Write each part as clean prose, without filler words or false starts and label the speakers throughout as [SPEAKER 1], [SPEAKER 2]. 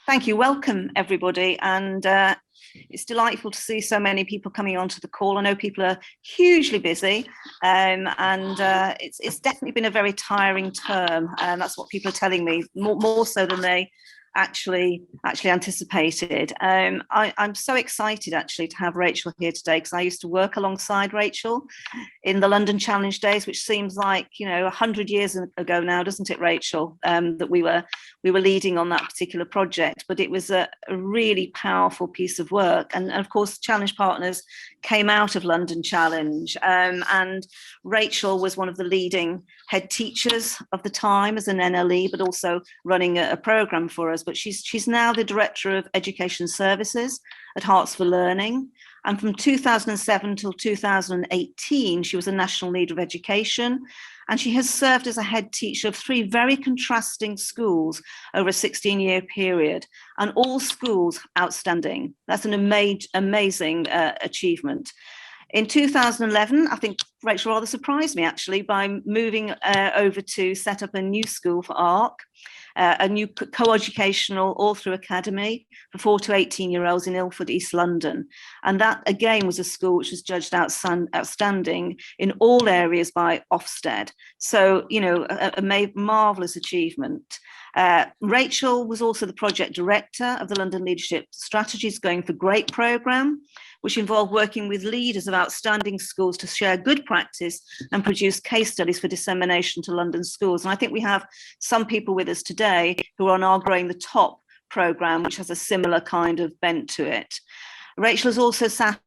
[SPEAKER 1] Thank you. Welcome, everybody. And it's delightful to see so many people coming onto the call. I know people are hugely busy, and it's definitely been a very tiring term. And that's what people are telling me, more so than they actually anticipated. I'm so excited actually to have Rachel here today, because I used to work alongside Rachel in the London Challenge days, which seems like 100 years ago now, doesn't it, Rachel? That we were leading on that particular project, but it was a really powerful piece of work. And of course, Challenge Partners came out of London Challenge, and Rachel was one of the leading head teachers of the time as an NLE, but also running a program for us. But she's now the Director of Education Services at Herts for Learning. And from 2007 till 2018, she was a National Leader of Education. And she has served as a head teacher of 3 very contrasting schools over a 16-year period, and all schools outstanding. That's an amazing achievement. In 2011, I think Rachel rather surprised me actually by moving over to set up a new school for ARC, a new co-educational all-through academy for 4 to 18-year-olds in Ilford, East London. And that, again, was a school which was judged outstanding in all areas by Ofsted. So, a marvellous achievement. Rachel was also the project director of the London Leadership Strategies Going for Great programme, which involved working with leaders of outstanding schools to share good practice and produce case studies for dissemination to London schools. And I think we have some people with us today who are now growing the top programme, which has a similar kind of bent to it. Rachel has also sat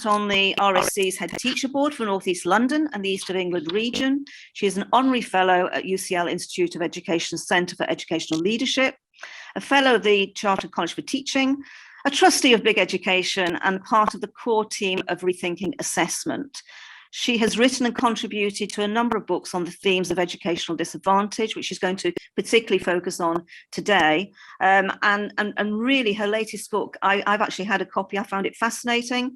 [SPEAKER 1] on the RSC's head teacher board for North East London and the East of England region. She is an honorary fellow at UCL Institute of Education Centre for Educational Leadership, a fellow of the Chartered College for Teaching, a trustee of Big Education, and part of the core team of Rethinking Assessment. She has written and contributed to a number of books on the themes of educational disadvantage, which she's going to particularly focus on today. And really, her latest book, I've actually had a copy. I found it fascinating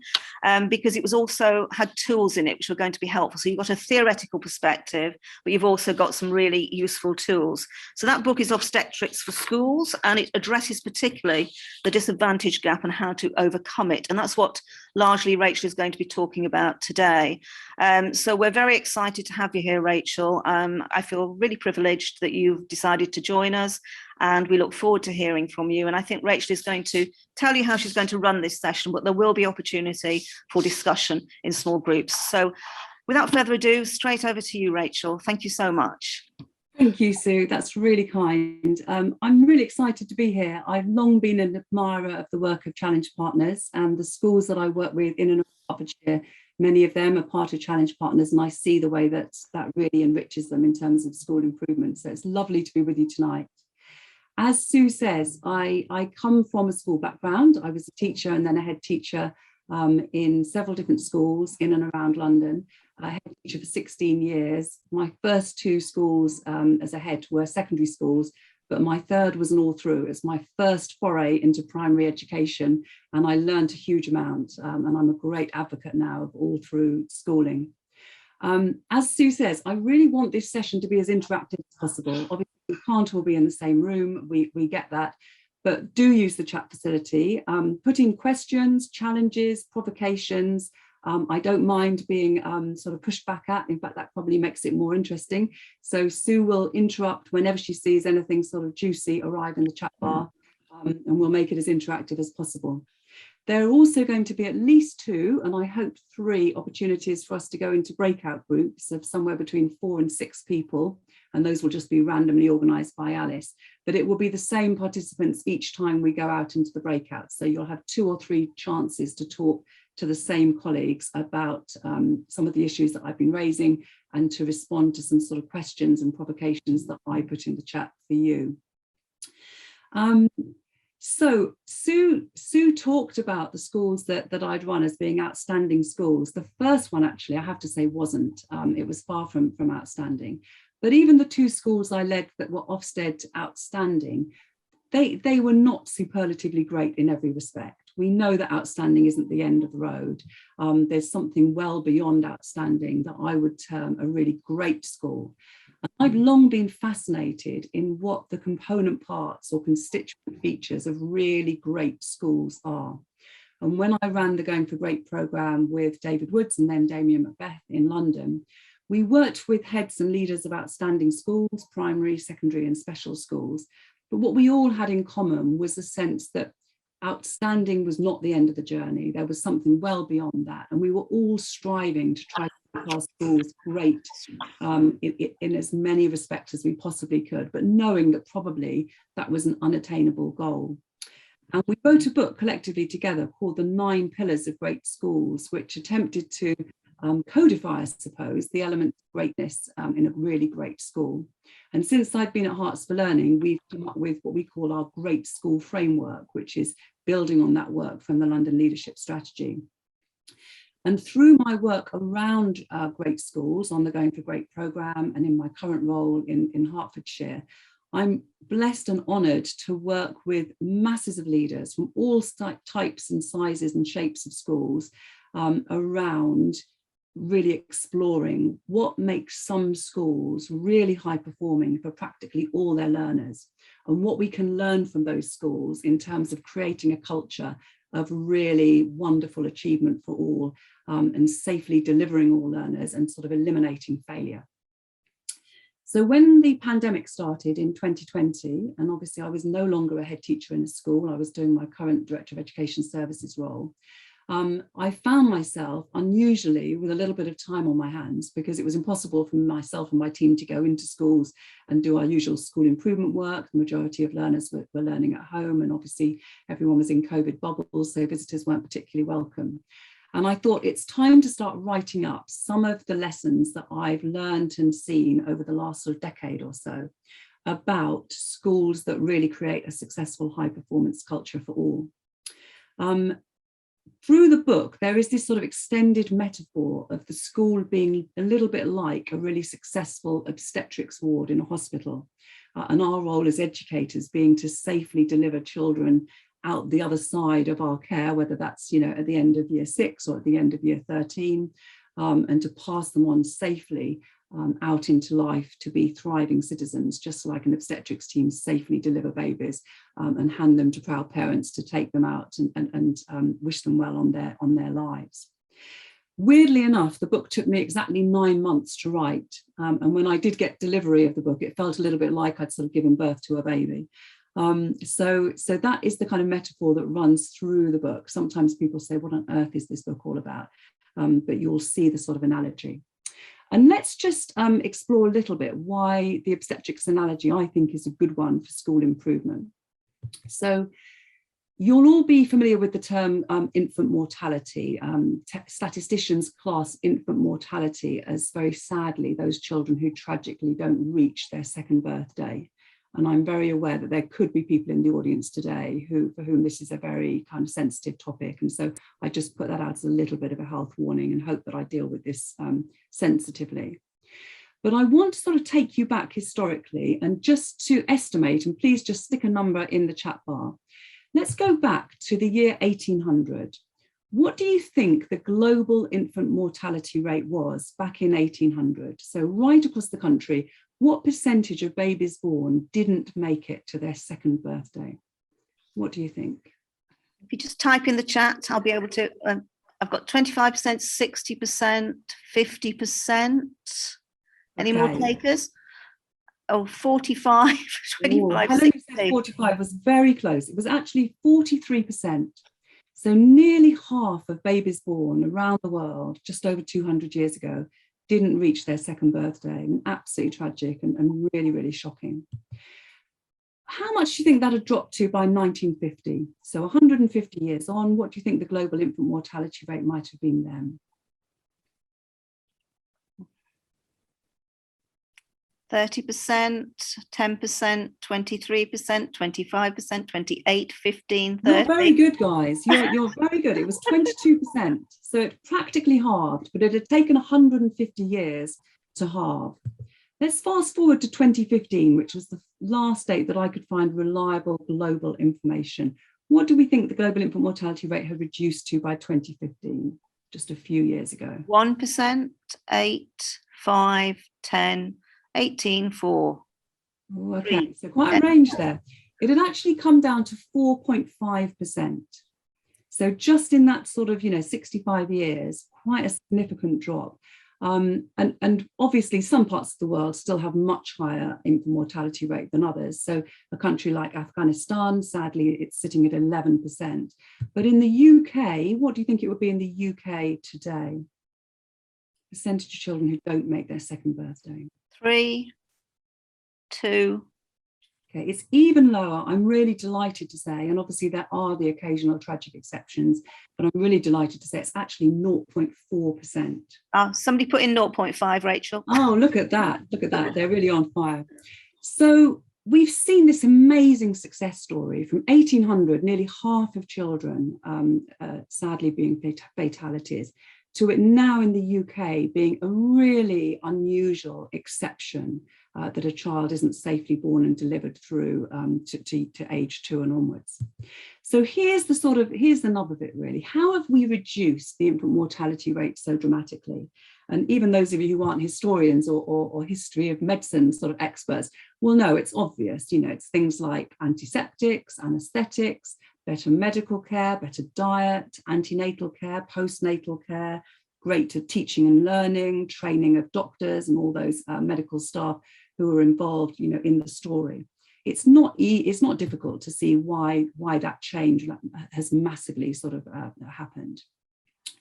[SPEAKER 1] because it was also had tools in it which were going to be helpful. So you've got a theoretical perspective, but you've also got some really useful tools. So that book is Obstetrics for Schools, and it addresses particularly the disadvantage gap and how to overcome it. And that's what largely Rachel is going to be talking about today. So we're very excited to have you here, Rachel. I feel really privileged that you've decided to join us, and we look forward to hearing from you. And I think Rachel is going to tell you how she's going to run this session, but there will be opportunity for discussion in small groups. So without further ado, straight over to you, Rachel. Thank you so much.
[SPEAKER 2] Thank you, Sue. That's really kind. I'm really excited to be here. I've long been an admirer of the work of Challenge Partners and the schools that I work with in and around Hertfordshire. Many of them are part of Challenge Partners, and I see the way that really enriches them in terms of school improvement. So it's lovely to be with you tonight. As Sue says, I come from a school background. I was a teacher and then a head teacher in several different schools in and around London. I head teacher for 16 years. My first 2 schools as a head were secondary schools, but my third was an all through. It's my first foray into primary education, and I learned a huge amount, and I'm a great advocate now of all through schooling. As Sue says, I really want this session to be as interactive as possible. Obviously, we can't all be in the same room, we get that, but do use the chat facility. Put in questions, challenges, provocations. I don't mind being sort of pushed back at. In fact, that probably makes it more interesting. So Sue will interrupt whenever she sees anything sort of juicy arrive in the chat bar, and we'll make it as interactive as possible. There are also going to be at least 2, and I hope 3 opportunities for us to go into breakout groups of somewhere between 4 and 6 people, and those will just be randomly organised by Alice. But it will be the same participants each time we go out into the breakout. So you'll have 2 or 3 chances to talk to the same colleagues about some of the issues that I've been raising, and to respond to some sort of questions and provocations that I put in the chat for you. So Sue talked about the schools that I'd run as being outstanding schools. The first one, actually, I have to say, wasn't. It was far from outstanding. But even the 2 schools I led that were Ofsted outstanding, they were not superlatively great in every respect. We know that outstanding isn't the end of the road. There's something well beyond outstanding that I would term a really great school. I've long been fascinated in what the component parts or constituent features of really great schools are. And when I ran the Going for Great programme with David Woods and then Damien Macbeth in London, we worked with heads and leaders of outstanding schools, primary, secondary and special schools. But what we all had in common was the sense that outstanding was not the end of the journey. There was something well beyond that. And we were all striving to try to make our schools great in as many respects as we possibly could, but knowing that probably that was an unattainable goal. And we wrote a book collectively together called The 9 Pillars of Great Schools, which attempted to codify, I suppose, the elements of greatness in a really great school. And since I've been at Herts for Learning, we've come up with what we call our Great School Framework, which is building on that work from the London Leadership Strategy. And through my work around great schools on the Going for Great programme and in my current role in Hertfordshire, I'm blessed and honoured to work with masses of leaders from all types and sizes and shapes of schools around really exploring what makes some schools really high performing for practically all their learners, and what we can learn from those schools in terms of creating a culture of really wonderful achievement for all and safely delivering all learners and sort of eliminating failure. So when the pandemic started in 2020, and obviously I was no longer a head teacher in a school, I was doing my current Director of Education Services role, I found myself unusually with a little bit of time on my hands, because it was impossible for myself and my team to go into schools and do our usual school improvement work. The majority of learners were learning at home, and obviously everyone was in COVID bubbles, so visitors weren't particularly welcome. And I thought it's time to start writing up some of the lessons that I've learned and seen over the last sort of decade or so about schools that really create a successful high performance culture for all. Through the book, there is this sort of extended metaphor of the school being a little bit like a really successful obstetrics ward in a hospital, and our role as educators being to safely deliver children out the other side of our care, whether that's, you know, at the end of year 6 or at the end of year 13, and to pass them on safely out into life to be thriving citizens, just like an obstetrics team safely deliver babies and hand them to proud parents to take them out and wish them well on their lives. Weirdly enough, the book took me exactly 9 months to write, and when I did get delivery of the book, it felt a little bit like I'd sort of given birth to a baby. So that is the kind of metaphor that runs through the book. Sometimes people say, what on earth is this book all about? But you'll see the sort of analogy. And let's just explore a little bit why the obstetrics analogy, I think, is a good one for school improvement. So you'll all be familiar with the term infant mortality. Statisticians class infant mortality as, very sadly, those children who tragically don't reach their 2nd birthday. And I'm very aware that there could be people in the audience today for whom this is a very kind of sensitive topic. And so I just put that out as a little bit of a health warning and hope that I deal with this sensitively. But I want to sort of take you back historically and just to estimate, and please just stick a number in the chat bar. Let's go back to the year 1800. What do you think the global infant mortality rate was back in 1800? So right across the country, what percentage of babies born didn't make it to their 2nd birthday? What do you think?
[SPEAKER 1] If you just type in the chat, I'll be able to, I've got 25%, 60%, 50%. Any more takers? Oh, 45, 25,
[SPEAKER 2] Helen said 45 was very close. It was actually 43%. So nearly half of babies born around the world just over 200 years ago didn't reach their 2nd birthday. Absolutely tragic and really, really shocking. How much do you think that had dropped to by 1950? So 150 years on, what do you think the global infant mortality rate might have been then?
[SPEAKER 1] 30%, 10%, 23%, 25%, 28, 15, 30.
[SPEAKER 2] You're very good, guys. You're very good. It was 22%. So it practically halved, but it had taken 150 years to halve. Let's fast forward to 2015, which was the last date that I could find reliable global information. What do we think the global infant mortality rate had reduced to by 2015, just a few years ago?
[SPEAKER 1] 1%, 8, 5, 10, 18.4.
[SPEAKER 2] Oh, okay, so quite a range there. It had actually come down to 4.5%. So just in that sort of, 65 years, quite a significant drop. And obviously some parts of the world still have much higher infant mortality rate than others. So a country like Afghanistan, sadly, it's sitting at 11%. But in the UK, what do you think it would be in the UK today? Percentage of children who don't make their second birthday?
[SPEAKER 1] 3, 2.
[SPEAKER 2] Okay, it's even lower. I'm really delighted to say, and obviously there are the occasional tragic exceptions, but I'm really delighted to say it's actually 0.4%.
[SPEAKER 1] Somebody put in 0.5, Rachel.
[SPEAKER 2] Oh, look at that. Look at that. They're really on fire. So we've seen this amazing success story from 1800, nearly half of children sadly being fatalities, to it now in the UK being a really unusual exception that a child isn't safely born and delivered through to age 2 and onwards. So here's the nub of it really. How have we reduced the infant mortality rate so dramatically? And even those of you who aren't historians or history of medicine sort of experts will know it's obvious. It's things like antiseptics, anaesthetics, better medical care, better diet, antenatal care, postnatal care, greater teaching and learning, training of doctors and all those medical staff who are involved, in the story. It's not difficult to see why that change has massively sort of happened.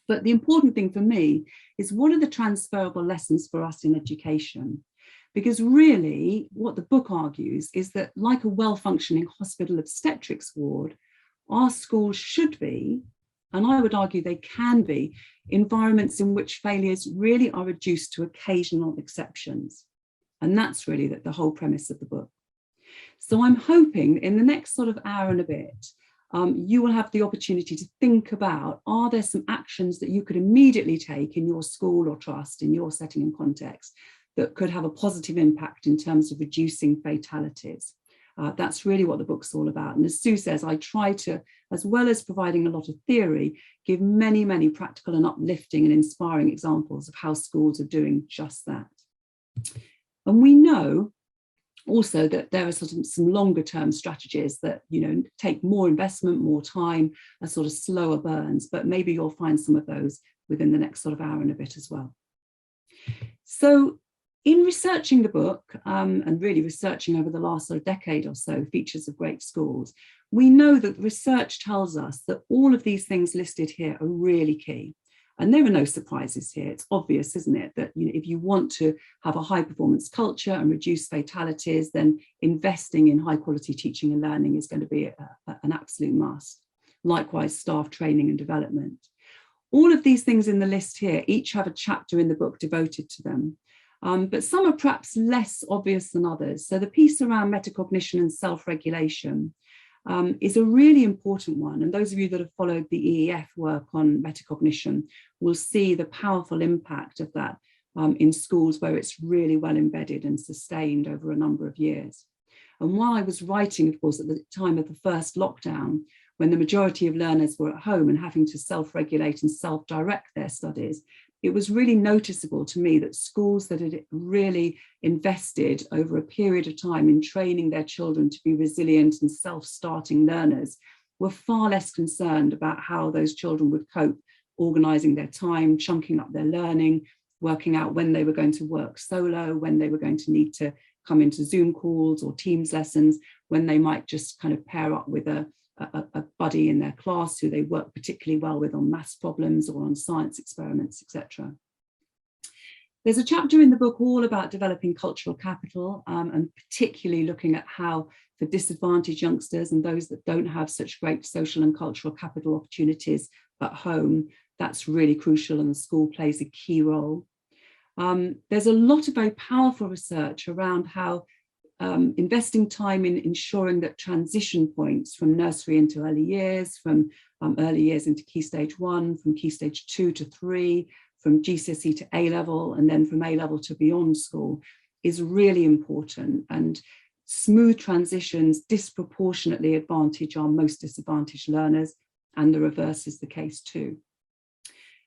[SPEAKER 2] But the important thing for me is, what are the transferable lessons for us in education? Because really what the book argues is that, like a well-functioning hospital obstetrics ward, our schools should be, and I would argue they can be, environments in which failures really are reduced to occasional exceptions. And that's really the whole premise of the book. So I'm hoping in the next sort of hour and a bit, you will have the opportunity to think about, are there some actions that you could immediately take in your school or trust, in your setting and context, that could have a positive impact in terms of reducing fatalities? That's really what the book's all about. And as Sue says, I try to, as well as providing a lot of theory, give many, many practical and uplifting and inspiring examples of how schools are doing just that. And we know also that there are sort of some longer term strategies that, take more investment, more time, are sort of slower burns, but maybe you'll find some of those within the next sort of hour and a bit as well. So in researching the book, and really researching over the last sort of decade or so, features of great schools, we know that research tells us that all of these things listed here are really key. And there are no surprises here. It's obvious, isn't it, that if you want to have a high performance culture and reduce fatalities, then investing in high quality teaching and learning is going to be an absolute must. Likewise, staff training and development. All of these things in the list here each have a chapter in the book devoted to them. But some are perhaps less obvious than others. So the piece around metacognition and self-regulation is a really important one. And those of you that have followed the EEF work on metacognition will see the powerful impact of that in schools where it's really well embedded and sustained over a number of years. And while I was writing, of course, at the time of the first lockdown, when the majority of learners were at home and having to self-regulate and self-direct their studies, it was really noticeable to me that schools that had really invested over a period of time in training their children to be resilient and self-starting learners were far less concerned about how those children would cope, organising their time, chunking up their learning, working out when they were going to work solo, when they were going to need to come into Zoom calls or Teams lessons, when they might just kind of pair up with a buddy in their class who they work particularly well with on maths problems or on science experiments, etc. There's a chapter in the book all about developing cultural capital, and particularly looking at how for disadvantaged youngsters and those that don't have such great social and cultural capital opportunities at home, that's really crucial, and the school plays a key role. There's a lot of very powerful research around how investing time in ensuring that transition points from nursery into early years, from early years into Key Stage 1, from Key Stage 2 to 3, from GCSE to A-level, and then from A-level to beyond school is really important. And smooth transitions disproportionately advantage our most disadvantaged learners, and the reverse is the case too.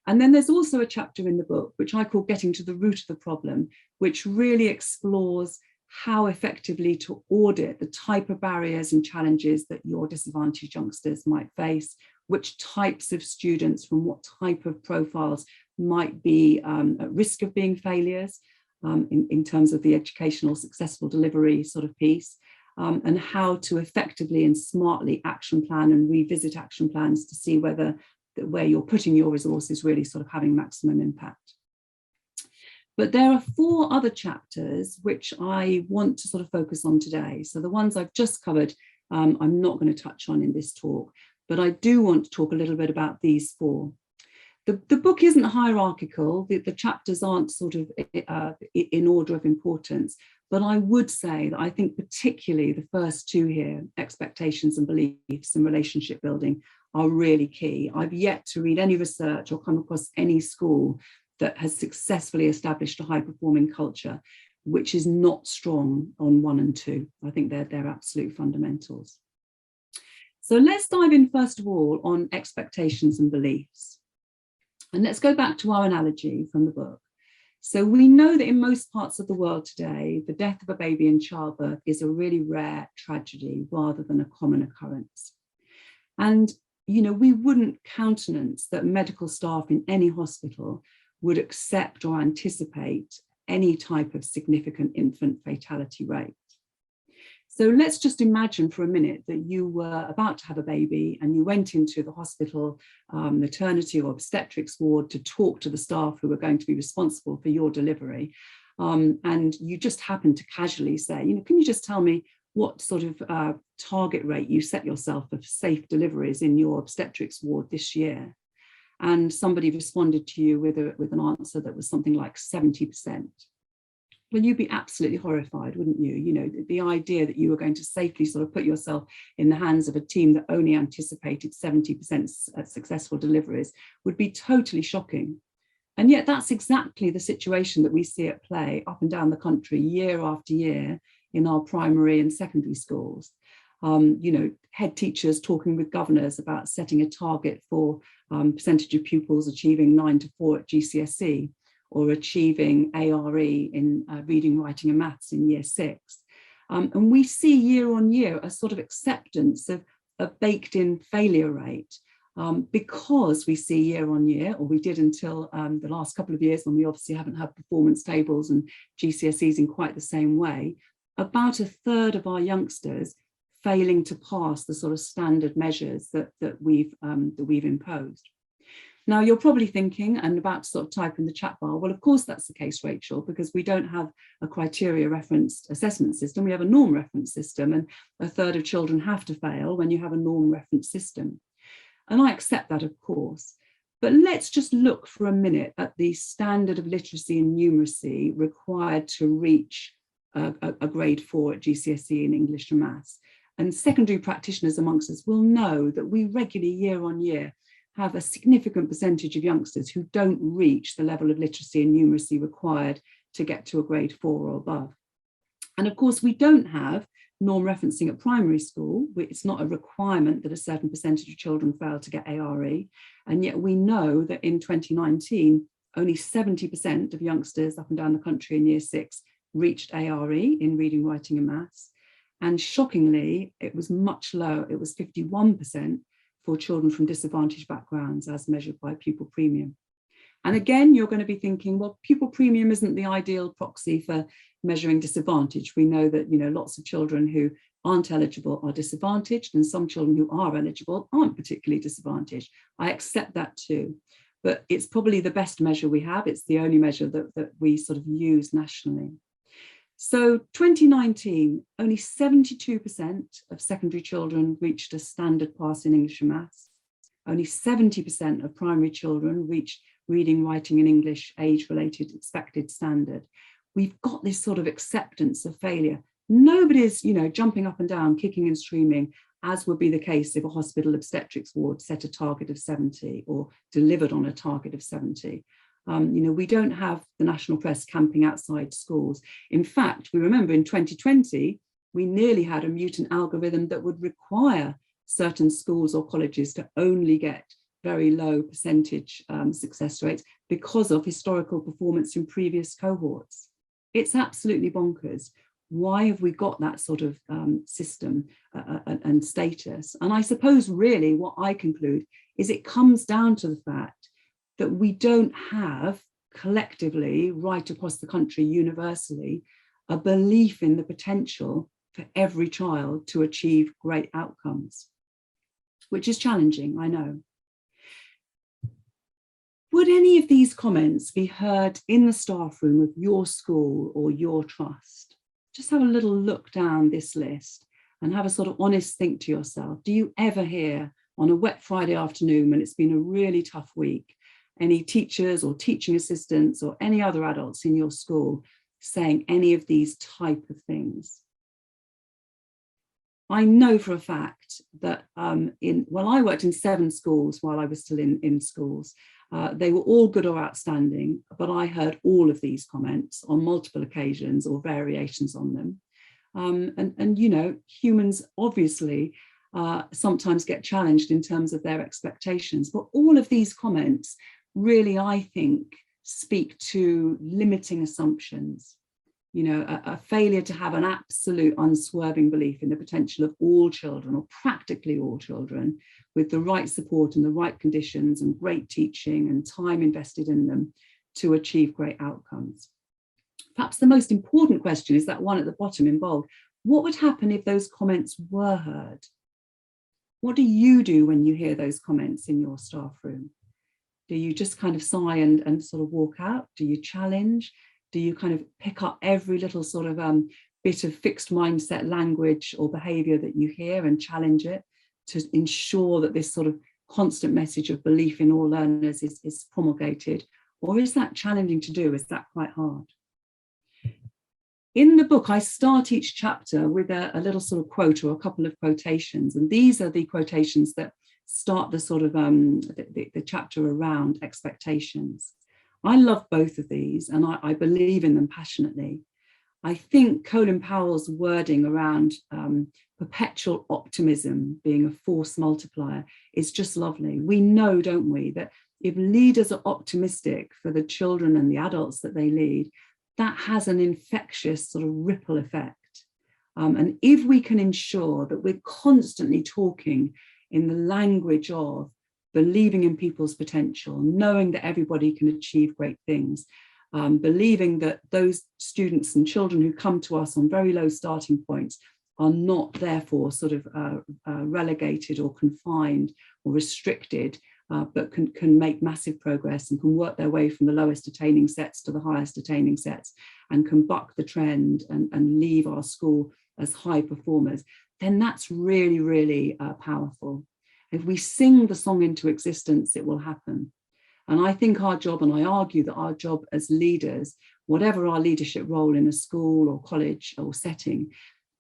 [SPEAKER 2] And then there's also a chapter in the book, which I call Getting to the Root of the Problem, which really explores how effectively to audit the type of barriers and challenges that your disadvantaged youngsters might face, which types of students from what type of profiles might be at risk of being failures in terms of the educational successful delivery sort of piece, and how to effectively and smartly action plan and revisit action plans to see whether where you're putting your resources really sort of having maximum impact. But there are 4 other chapters which I want to sort of focus on today. So the ones I've just covered, I'm not going to touch on in this talk, but I do want to talk a little bit about these 4. The book isn't hierarchical, the chapters aren't sort of in order of importance, but I would say that I think particularly the first 2 here, expectations and beliefs and relationship building, are really key. I've yet to read any research or come across any school that has successfully established a high-performing culture which is not strong on 1 and 2. I think they're absolute fundamentals. So let's dive in first of all on expectations and beliefs. And let's go back to our analogy from the book. So we know that in most parts of the world today, the death of a baby in childbirth is a really rare tragedy rather than a common occurrence. And, you know, we wouldn't countenance that medical staff in any hospital would accept or anticipate any type of significant infant fatality rate. So let's just imagine for a minute that you were about to have a baby and you went into the hospital maternity or obstetrics ward to talk to the staff who were going to be responsible for your delivery. And you just happened to casually say, you know, can you just tell me what sort of target rate you set yourself of safe deliveries in your obstetrics ward this year? And somebody responded to you with an answer that was something like 70%. Well, you'd be absolutely horrified, wouldn't you? You know, the idea that you were going to safely sort of put yourself in the hands of a team that only anticipated 70% successful deliveries would be totally shocking. And yet that's exactly the situation that we see at play up and down the country year after year in our primary and secondary schools. You know, head teachers talking with governors about setting a target for percentage of pupils achieving 9 to 4 at GCSE, or achieving ARE in reading, writing and maths in year 6. And we see year on year a sort of acceptance of a baked in failure rate because we see year on year, or we did until the last couple of years when we obviously haven't had performance tables and GCSEs in quite the same way, about a third of our youngsters failing to pass the sort of standard measures that we've imposed. Now, you're probably thinking and about to sort of type in the chat bar, well, of course that's the case, Rachel, because we don't have a criteria referenced assessment system. We have a norm reference system, and a third of children have to fail when you have a norm reference system. And I accept that, of course. But let's just look for a minute at the standard of literacy and numeracy required to reach a grade 4 at GCSE in English and maths. And secondary practitioners amongst us will know that we regularly, year on year, have a significant percentage of youngsters who don't reach the level of literacy and numeracy required to get to a grade 4 or above. And of course, we don't have norm referencing at primary school. It's not a requirement that a certain percentage of children fail to get ARE. And yet we know that in 2019, only 70% of youngsters up and down the country in year 6 reached ARE in reading, writing and maths. And shockingly, it was much lower. It was 51% for children from disadvantaged backgrounds as measured by pupil premium. And again, you're going to be thinking, well, pupil premium isn't the ideal proxy for measuring disadvantage. We know that, you know, lots of children who aren't eligible are disadvantaged, and some children who are eligible aren't particularly disadvantaged. I accept that too, but it's probably the best measure we have. It's the only measure that we sort of use nationally. So 2019, only 72% of secondary children reached a standard pass in English and maths. Only 70% of primary children reached reading, writing and English age-related expected standard. We've got this sort of acceptance of failure. Nobody's, you know, jumping up and down, kicking and screaming, as would be the case if a hospital obstetrics ward set a target of 70 or delivered on a target of 70. You know, we don't have the national press camping outside schools. In fact, we remember in 2020, we nearly had a mutant algorithm that would require certain schools or colleges to only get very low percentage success rates because of historical performance in previous cohorts. It's absolutely bonkers. Why have we got that sort of system and status? And I suppose really what I conclude is it comes down to the fact that we don't have collectively, right across the country, universally, a belief in the potential for every child to achieve great outcomes, which is challenging, I know. Would any of these comments be heard in the staff room of your school or your trust? Just have a little look down this list and have a sort of honest think to yourself. Do you ever hear on a wet Friday afternoon when it's been a really tough week, any teachers or teaching assistants or any other adults in your school saying any of these type of things? I know for a fact that I worked in 7 schools while I was still in schools. They were all good or outstanding, but I heard all of these comments on multiple occasions or variations on them. And you know, humans obviously sometimes get challenged in terms of their expectations, but all of these comments really, I think, speak to limiting assumptions. You know, a failure to have an absolute unswerving belief in the potential of all children, or practically all children, with the right support and the right conditions and great teaching and time invested in them to achieve great outcomes. Perhaps the most important question is that one at the bottom in bold. What would happen if those comments were heard? What do you do when you hear those comments in your staff room? Do you just kind of sigh and sort of walk out? Do you challenge? Do you kind of pick up every little sort of bit of fixed mindset language or behavior that you hear and challenge it to ensure that this sort of constant message of belief in all learners is promulgated? Or is that challenging to do? Is that quite hard? In the book, I start each chapter with a little sort of quote or a couple of quotations. And these are the quotations that start the sort of the chapter around expectations. I love both of these and I believe in them passionately. I think Colin Powell's wording around perpetual optimism being a force multiplier is just lovely. We know, don't we, that if leaders are optimistic for the children and the adults that they lead, that has an infectious sort of ripple effect. And if we can ensure that we're constantly talking in the language of believing in people's potential, knowing that everybody can achieve great things, believing that those students and children who come to us on very low starting points are not therefore sort of relegated or confined or restricted, but can make massive progress and can work their way from the lowest attaining sets to the highest attaining sets and can buck the trend and leave our school as high performers, then that's really, really powerful. If we sing the song into existence, it will happen. And I think our job, and I argue that our job as leaders, whatever our leadership role in a school or college or setting,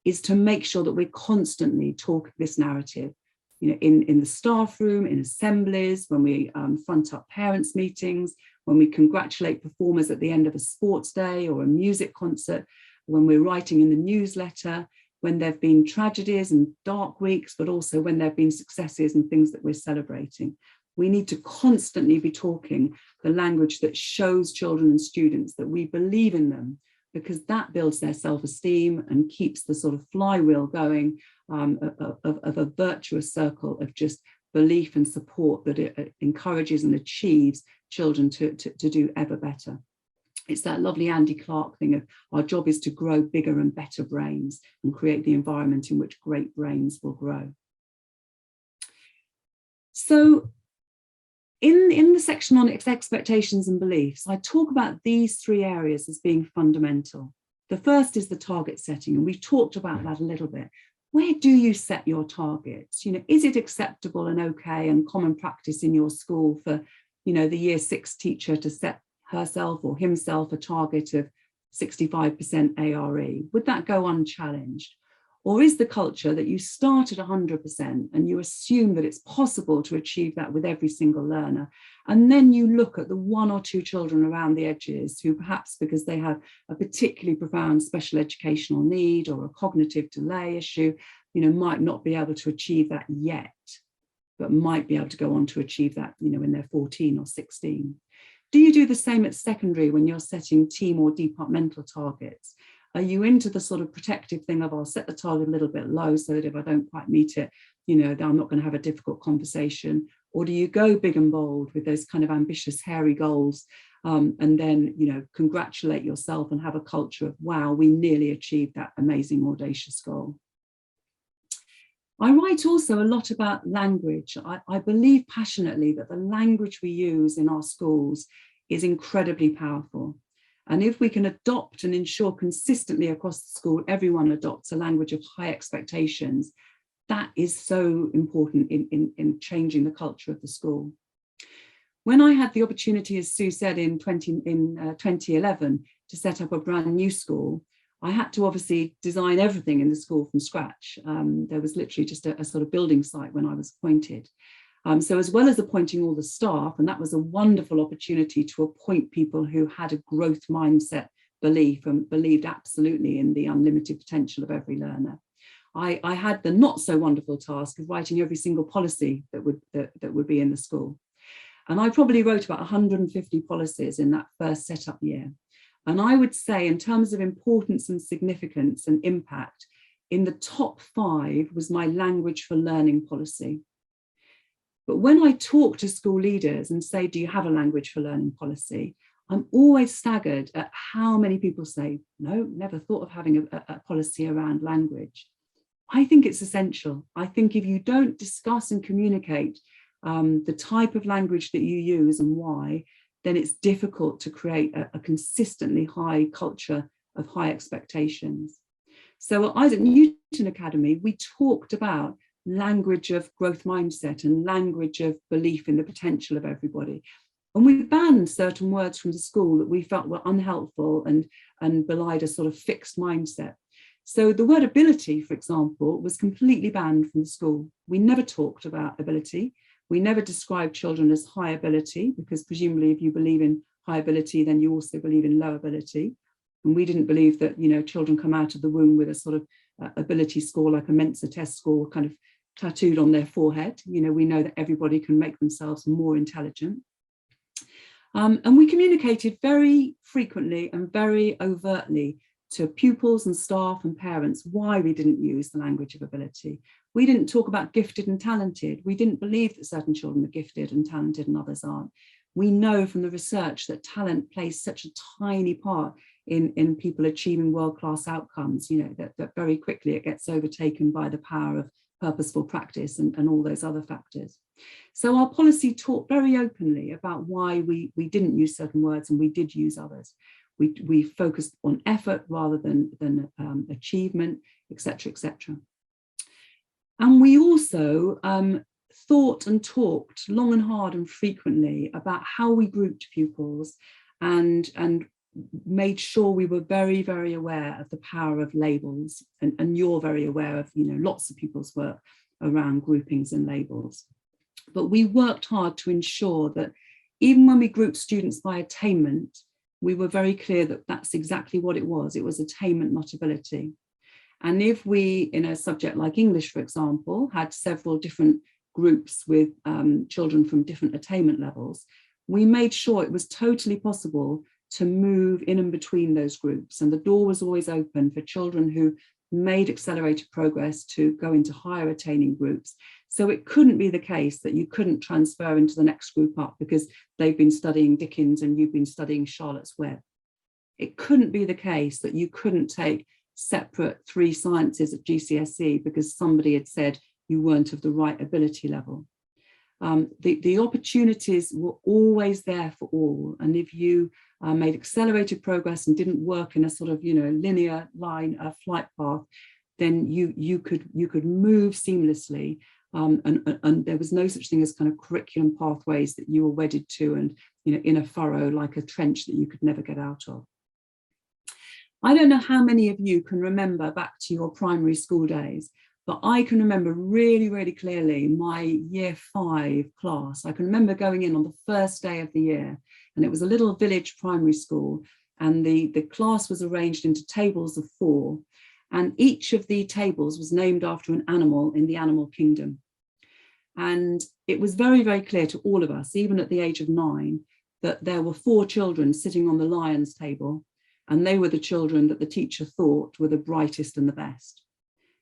[SPEAKER 2] is to make sure that we're constantly talking this narrative, you know, in the staff room, in assemblies, when we front up parents' meetings, when we congratulate performers at the end of a sports day or a music concert, when we're writing in the newsletter, when there have been tragedies and dark weeks, but also when there have been successes and things that we're celebrating. We need to constantly be talking the language that shows children and students that we believe in them, because that builds their self-esteem and keeps the sort of flywheel going of a virtuous circle of just belief and support that it encourages and achieves children to do ever better. It's that lovely Andy Clark thing of our job is to grow bigger and better brains and create the environment in which great brains will grow. So in the section on expectations and beliefs, I talk about these 3 areas as being fundamental. The first is the target setting, and we've talked about that a little bit. Where do you set your targets? You know, is it acceptable and okay and common practice in your school for, you know, the year 6 teacher to set herself or himself a target of 65% ARE? Would that go unchallenged? Or is the culture that you start at 100% and you assume that it's possible to achieve that with every single learner, and then you look at the 1 or 2 children around the edges who perhaps because they have a particularly profound special educational need or a cognitive delay issue, you know, might not be able to achieve that yet? but might be able to go on to achieve that, you know, when they're 14 or 16. Do you do the same at secondary when you're setting team or departmental targets? Are you into the sort of protective thing of, I'll set the target a little bit low so that if I don't quite meet it, you know, I'm not going to have a difficult conversation? Or do you go big and bold with those kind of ambitious, hairy goals, and then, you know, congratulate yourself and have a culture of, wow, we nearly achieved that amazing, audacious goal? I write also a lot about language. I believe passionately that the language we use in our schools is incredibly powerful. And if we can adopt and ensure consistently across the school, everyone adopts a language of high expectations, that is so important in changing the culture of the school. When I had the opportunity, as Sue said, in 2011 to set up a brand new school, I had to obviously design everything in the school from scratch. There was literally just a sort of building site when I was appointed. So as well as appointing all the staff, and that was a wonderful opportunity to appoint people who had a growth mindset belief and believed absolutely in the unlimited potential of every learner. I had the not so wonderful task of writing every single policy that would be in the school. And I probably wrote about 150 policies in that first setup year. And I would say, in terms of importance and significance and impact, in the top 5 was my language for learning policy. But when I talk to school leaders and say, do you have a language for learning policy? I'm always staggered at how many people say, no, never thought of having a policy around language. I think it's essential. I think if you don't discuss and communicate the type of language that you use and why, then it's difficult to create a consistently high culture of high expectations. So at Isaac Newton Academy, we talked about language of growth mindset and language of belief in the potential of everybody. And we banned certain words from the school that we felt were unhelpful and belied a sort of fixed mindset. So the word ability, for example, was completely banned from the school. We never talked about ability. We never described children as high ability, because presumably if you believe in high ability, then you also believe in low ability. And we didn't believe that, you know, children come out of the womb with a sort of ability score, like a Mensa test score, kind of tattooed on their forehead. You know, we know that everybody can make themselves more intelligent. And we communicated very frequently and very overtly to pupils and staff and parents why we didn't use the language of ability. We didn't talk about gifted and talented. We didn't believe that certain children are gifted and talented and others aren't. We know from the research that talent plays such a tiny part in people achieving world-class outcomes, you know, that very quickly it gets overtaken by the power of purposeful practice and all those other factors. So our policy talked very openly about why we didn't use certain words and we did use others. We focused on effort rather than achievement, etc., etc. And we also thought and talked long and hard and frequently about how we grouped pupils and made sure we were very, very aware of the power of labels. And you're very aware of, you know, lots of people's work around groupings and labels. But we worked hard to ensure that even when we grouped students by attainment, we were very clear that that's exactly what it was. It was attainment, not ability. And if we, in a subject like English, for example, had several different groups with children from different attainment levels, we made sure it was totally possible to move in and between those groups. And the door was always open for children who made accelerated progress to go into higher attaining groups. So it couldn't be the case that you couldn't transfer into the next group up because they've been studying Dickens and you've been studying Charlotte's Web. It couldn't be the case that you couldn't take separate 3 sciences at GCSE because somebody had said you weren't of the right ability level. The opportunities were always there for all. And if you made accelerated progress and didn't work in a sort of, you know, linear line, flight path, then you could move seamlessly. And there was no such thing as kind of curriculum pathways that you were wedded to and, you know, in a furrow like a trench that you could never get out of. I don't know how many of you can remember back to your primary school days, but I can remember really, really clearly my year 5 class. I can remember going in on the first day of the year, and it was a little village primary school, and the class was arranged into tables of 4, and each of the tables was named after an animal in the animal kingdom. And it was very, very clear to all of us, even at the age of 9, that there were 4 children sitting on the lions table, and they were the children that the teacher thought were the brightest and the best.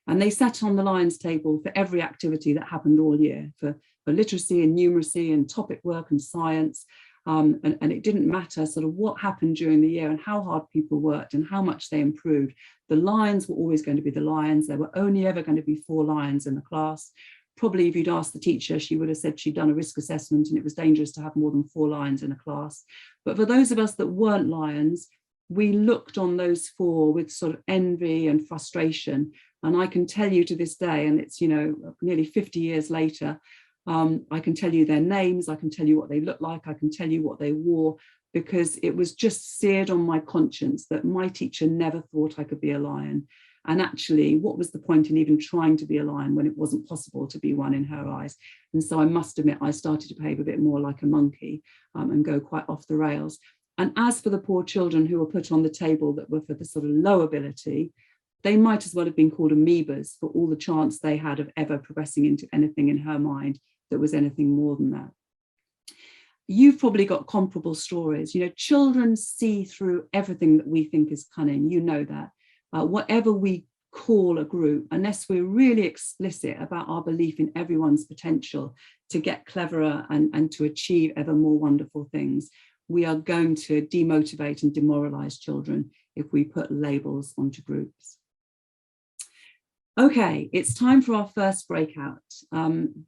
[SPEAKER 2] And they sat on the lions table for every activity that happened all year, for literacy and numeracy and topic work and science. And it didn't matter sort of what happened during the year and how hard people worked and how much they improved. The lions were always going to be the lions. There were only ever going to be 4 lions in the class. Probably if you'd asked the teacher, she would have said she'd done a risk assessment and it was dangerous to have more than 4 lions in a class. But for those of us that weren't lions, we looked on those 4 with sort of envy and frustration. And I can tell you to this day, and it's, you know, nearly 50 years later, I can tell you their names, I can tell you what they looked like, I can tell you what they wore, because it was just seared on my conscience that my teacher never thought I could be a lion. And actually, what was the point in even trying to be a lion when it wasn't possible to be one in her eyes? And so I must admit, I started to behave a bit more like a monkey and go quite off the rails. And as for the poor children who were put on the table that were for the sort of low ability, they might as well have been called amoebas for all the chance they had of ever progressing into anything in her mind that was anything more than that. You've probably got comparable stories. You know, children see through everything that we think is cunning. You know that. Whatever we call a group, unless we're really explicit about our belief in everyone's potential to get cleverer and to achieve ever more wonderful things, we are going to demotivate and demoralize children if we put labels onto groups. Okay, it's time for our first breakout.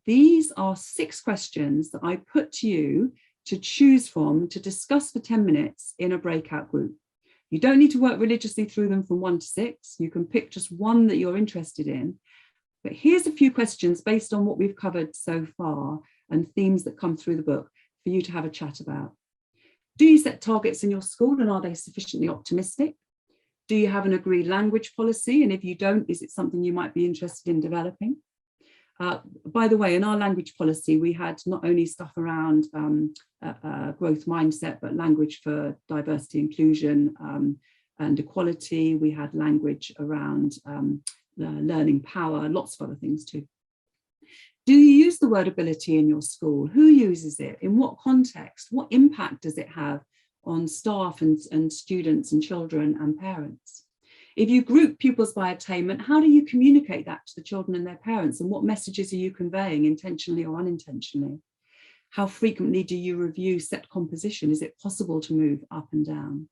[SPEAKER 2] These are 6 questions that I put to you to choose from to discuss for 10 minutes in a breakout group. You don't need to work religiously through them from 1 to 6. You can pick just one that you're interested in. But here's a few questions based on what we've covered so far and themes that come through the book for you to have a chat about. Do you set targets in your school, and are they sufficiently optimistic? Do you have an agreed language policy? And if you don't, is it something you might be interested in developing? By the way, in our language policy, we had not only stuff around growth mindset, but language for diversity, inclusion, and equality. We had language around learning power, lots of other things too. Do you use the word ability in your school? Who uses it? In what context? What impact does it have on staff and students and children and parents? If you group pupils by attainment, how do you communicate that to the children and their parents? And what messages are you conveying intentionally or unintentionally? How frequently do you review set composition? Is it possible to move up and down?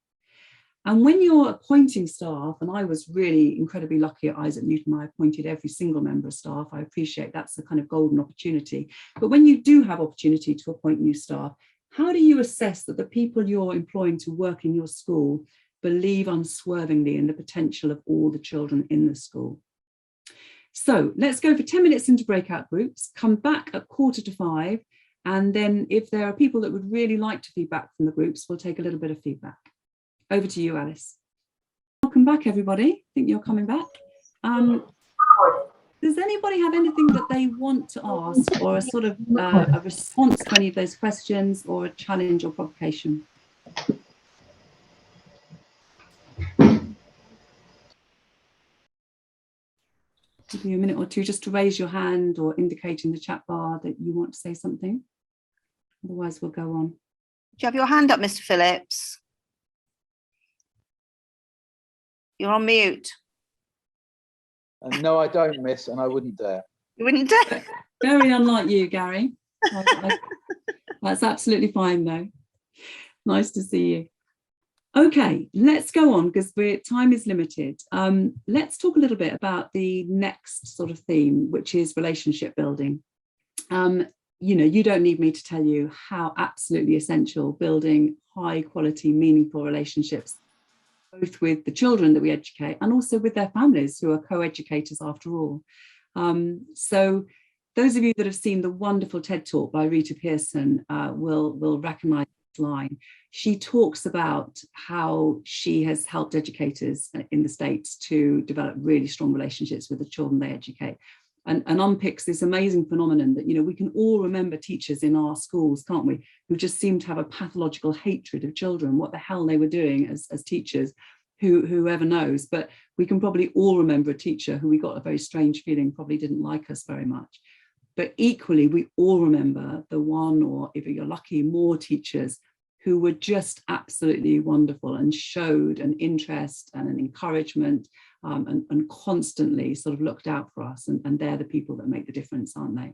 [SPEAKER 2] And when you're appointing staff, and I was really incredibly lucky at Isaac Newton, I appointed every single member of staff. I appreciate that's the kind of golden opportunity. But when you do have opportunity to appoint new staff, how do you assess that the people you're employing to work in your school believe unswervingly in the potential of all the children in the school? So let's go for 10 minutes into breakout groups, come back at 4:45, and then if there are people that would really like to feedback from the groups, we'll take a little bit of feedback. Over to you, Alice. Welcome back, everybody. I think you're coming back. Does anybody have anything that they want to ask, or a sort of a response to any of those questions, or a challenge or provocation? Give you a minute or two just to raise your hand or indicate in the chat bar that you want to say something. Otherwise, we'll go on.
[SPEAKER 1] Do you have your hand up, Mr. Phillips? You're on mute.
[SPEAKER 3] No, I don't, miss, and I wouldn't dare.
[SPEAKER 1] You wouldn't dare?
[SPEAKER 2] Very unlike you, Gary. That's absolutely fine, though. Nice to see you. Okay, let's go on because time is limited. Let's talk a little bit about the next sort of theme, which is relationship building. You know, you don't need me to tell you how absolutely essential building high quality, meaningful relationships, both with the children that we educate and also with their families, who are co-educators after all. So those of you that have seen the wonderful TED Talk by Rita Pearson will recognize this line. She talks about how she has helped educators in the States to develop really strong relationships with the children they educate, and unpicks this amazing phenomenon that, you know, we can all remember teachers in our schools, can't we, who just seem to have a pathological hatred of children, what the hell they were doing as teachers, whoever knows. But we can probably all remember a teacher who we got a very strange feeling probably didn't like us very much. But equally, we all remember the one, or if you're lucky, more teachers who were just absolutely wonderful and showed an interest and an encouragement, and constantly sort of looked out for us. And they're the people that make the difference, aren't they?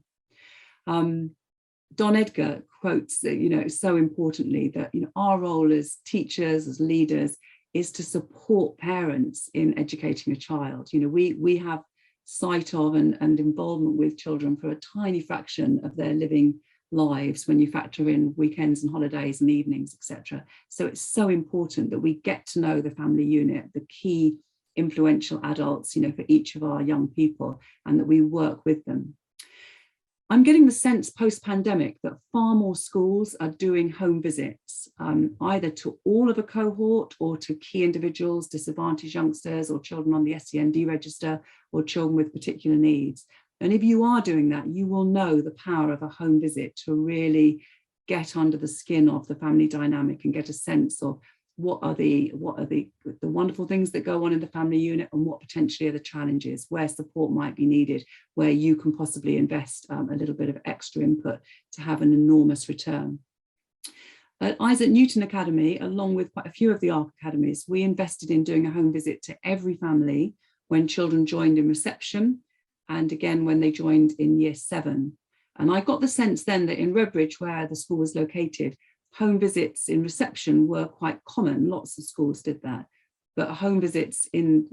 [SPEAKER 2] Don Edgar quotes, so importantly, that our role as teachers, as leaders, is to support parents in educating a child. We have sight of and involvement with children for a tiny fraction of their living lives when you factor in weekends and holidays and evenings, etc. So it's so important that we get to know the family unit, the key influential adults, for each of our young people, and that we work with them. I'm getting the sense post-pandemic that far more schools are doing home visits, either to all of a cohort or to key individuals, disadvantaged youngsters, or children on the SEND register, or children with particular needs. And if you are doing that, you will know the power of a home visit to really get under the skin of the family dynamic and get a sense of what are the wonderful things that go on in the family unit, and what potentially are the challenges, where support might be needed, where you can possibly invest a little bit of extra input to have an enormous return. At Isaac Newton Academy, along with quite a few of the ARC academies, we invested in doing a home visit to every family when children joined in reception, and again when they joined in year 7. And I got the sense then that in Redbridge, where the school was located, home visits in reception were quite common. Lots of schools did that. But home visits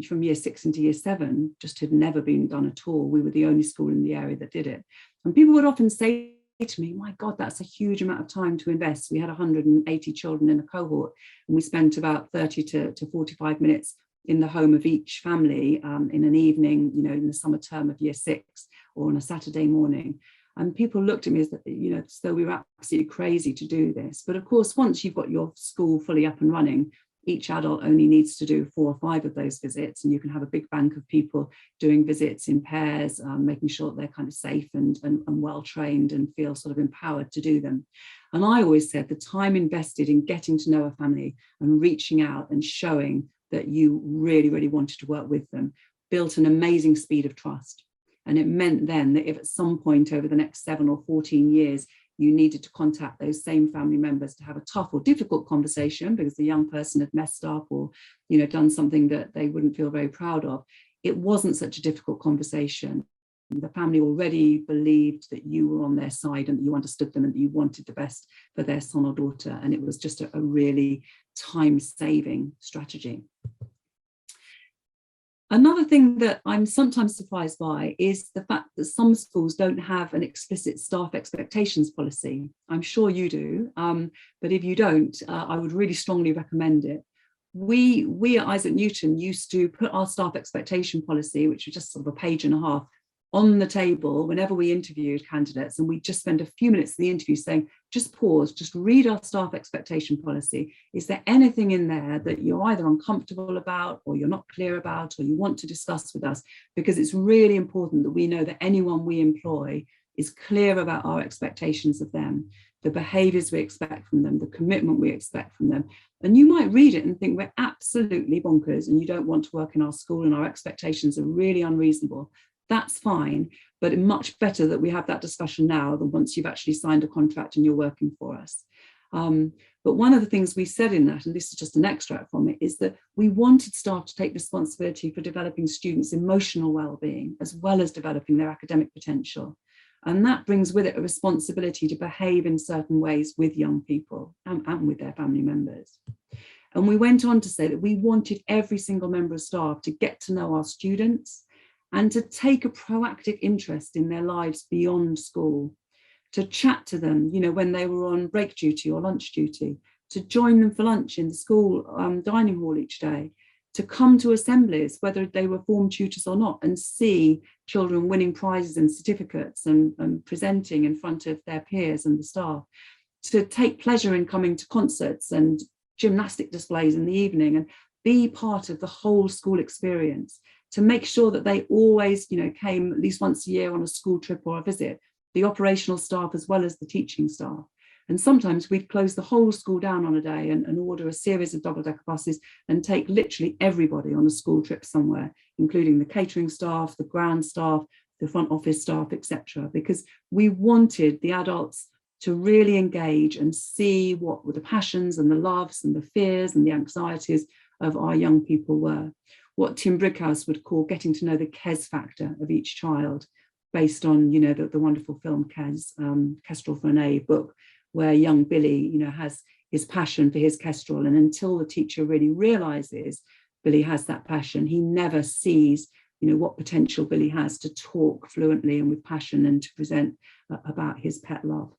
[SPEAKER 2] from year 6 into year 7 just had never been done at all. We were the only school in the area that did it. And people would often say to me, my God, that's a huge amount of time to invest. We had 180 children in a cohort, and we spent about 30 to 45 minutes in the home of each family in an evening, in the summer term of year 6, or on a Saturday morning. And people looked at me as though we were absolutely crazy to do this. But of course, once you've got your school fully up and running, each adult only needs to do 4 or 5 of those visits, and you can have a big bank of people doing visits in pairs, making sure that they're kind of safe and well trained and feel sort of empowered to do them. And I always said the time invested in getting to know a family and reaching out and showing that you really, really wanted to work with them built an amazing speed of trust. And it meant then that if at some point over the next 7 or 14 years, you needed to contact those same family members to have a tough or difficult conversation because the young person had messed up or, done something that they wouldn't feel very proud of, it wasn't such a difficult conversation. The family already believed that you were on their side and that you understood them and that you wanted the best for their son or daughter. And it was just a really time-saving strategy. Another thing that I'm sometimes surprised by is the fact that some schools don't have an explicit staff expectations policy. I'm sure you do, but if you don't, I would really strongly recommend it. We at Isaac Newton used to put our staff expectation policy, which was just sort of a page and a half, on the table whenever we interviewed candidates, and we just spend a few minutes in the interview saying, just pause, just read our staff expectation policy. Is there anything in there that you're either uncomfortable about, or you're not clear about, or you want to discuss with us? Because it's really important that we know that anyone we employ is clear about our expectations of them, the behaviours we expect from them, the commitment we expect from them. And you might read it and think we're absolutely bonkers and you don't want to work in our school and our expectations are really unreasonable. That's fine, but it's much better that we have that discussion now than once you've actually signed a contract and you're working for us. But one of the things we said in that, and this is just an extract from it, is that we wanted staff to take responsibility for developing students' emotional well-being as well as developing their academic potential. And that brings with it a responsibility to behave in certain ways with young people and with their family members. And we went on to say that we wanted every single member of staff to get to know our students and to take a proactive interest in their lives beyond school, to chat to them, when they were on break duty or lunch duty, to join them for lunch in the school dining hall each day, to come to assemblies, whether they were form tutors or not, and see children winning prizes and certificates and presenting in front of their peers and the staff, to take pleasure in coming to concerts and gymnastic displays in the evening and be part of the whole school experience, to make sure that they always, came at least once a year on a school trip or a visit, the operational staff as well as the teaching staff. And sometimes we'd close the whole school down on a day and order a series of double-decker buses and take literally everybody on a school trip somewhere, including the catering staff, the ground staff, the front office staff, etc., because we wanted the adults to really engage and see what were the passions and the loves and the fears and the anxieties of our young people were. What Tim Brickhouse would call getting to know the Kes factor of each child, based on, you know, the wonderful film Kes, Kestrel for an A book, where young Billy, you know, has his passion for his kestrel. And until the teacher really realizes Billy has that passion, he never sees, you know, what potential Billy has to talk fluently and with passion and to present about his pet love.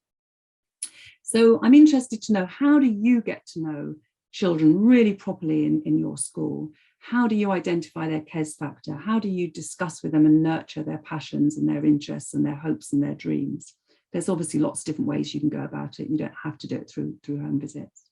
[SPEAKER 2] So I'm interested to know, how do you get to know children really properly in your school? How do you identify their Kes factor? How do you discuss with them and nurture their passions and their interests and their hopes and their dreams? There's obviously lots of different ways you can go about it. You don't have to do it through home visits.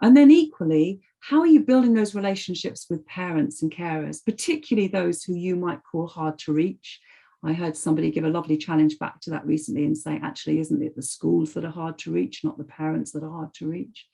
[SPEAKER 2] And then equally, how are you building those relationships with parents and carers, particularly those who you might call hard to reach? I heard somebody give a lovely challenge back to that recently and say, actually, isn't it the schools that are hard to reach, not the parents that are hard to reach?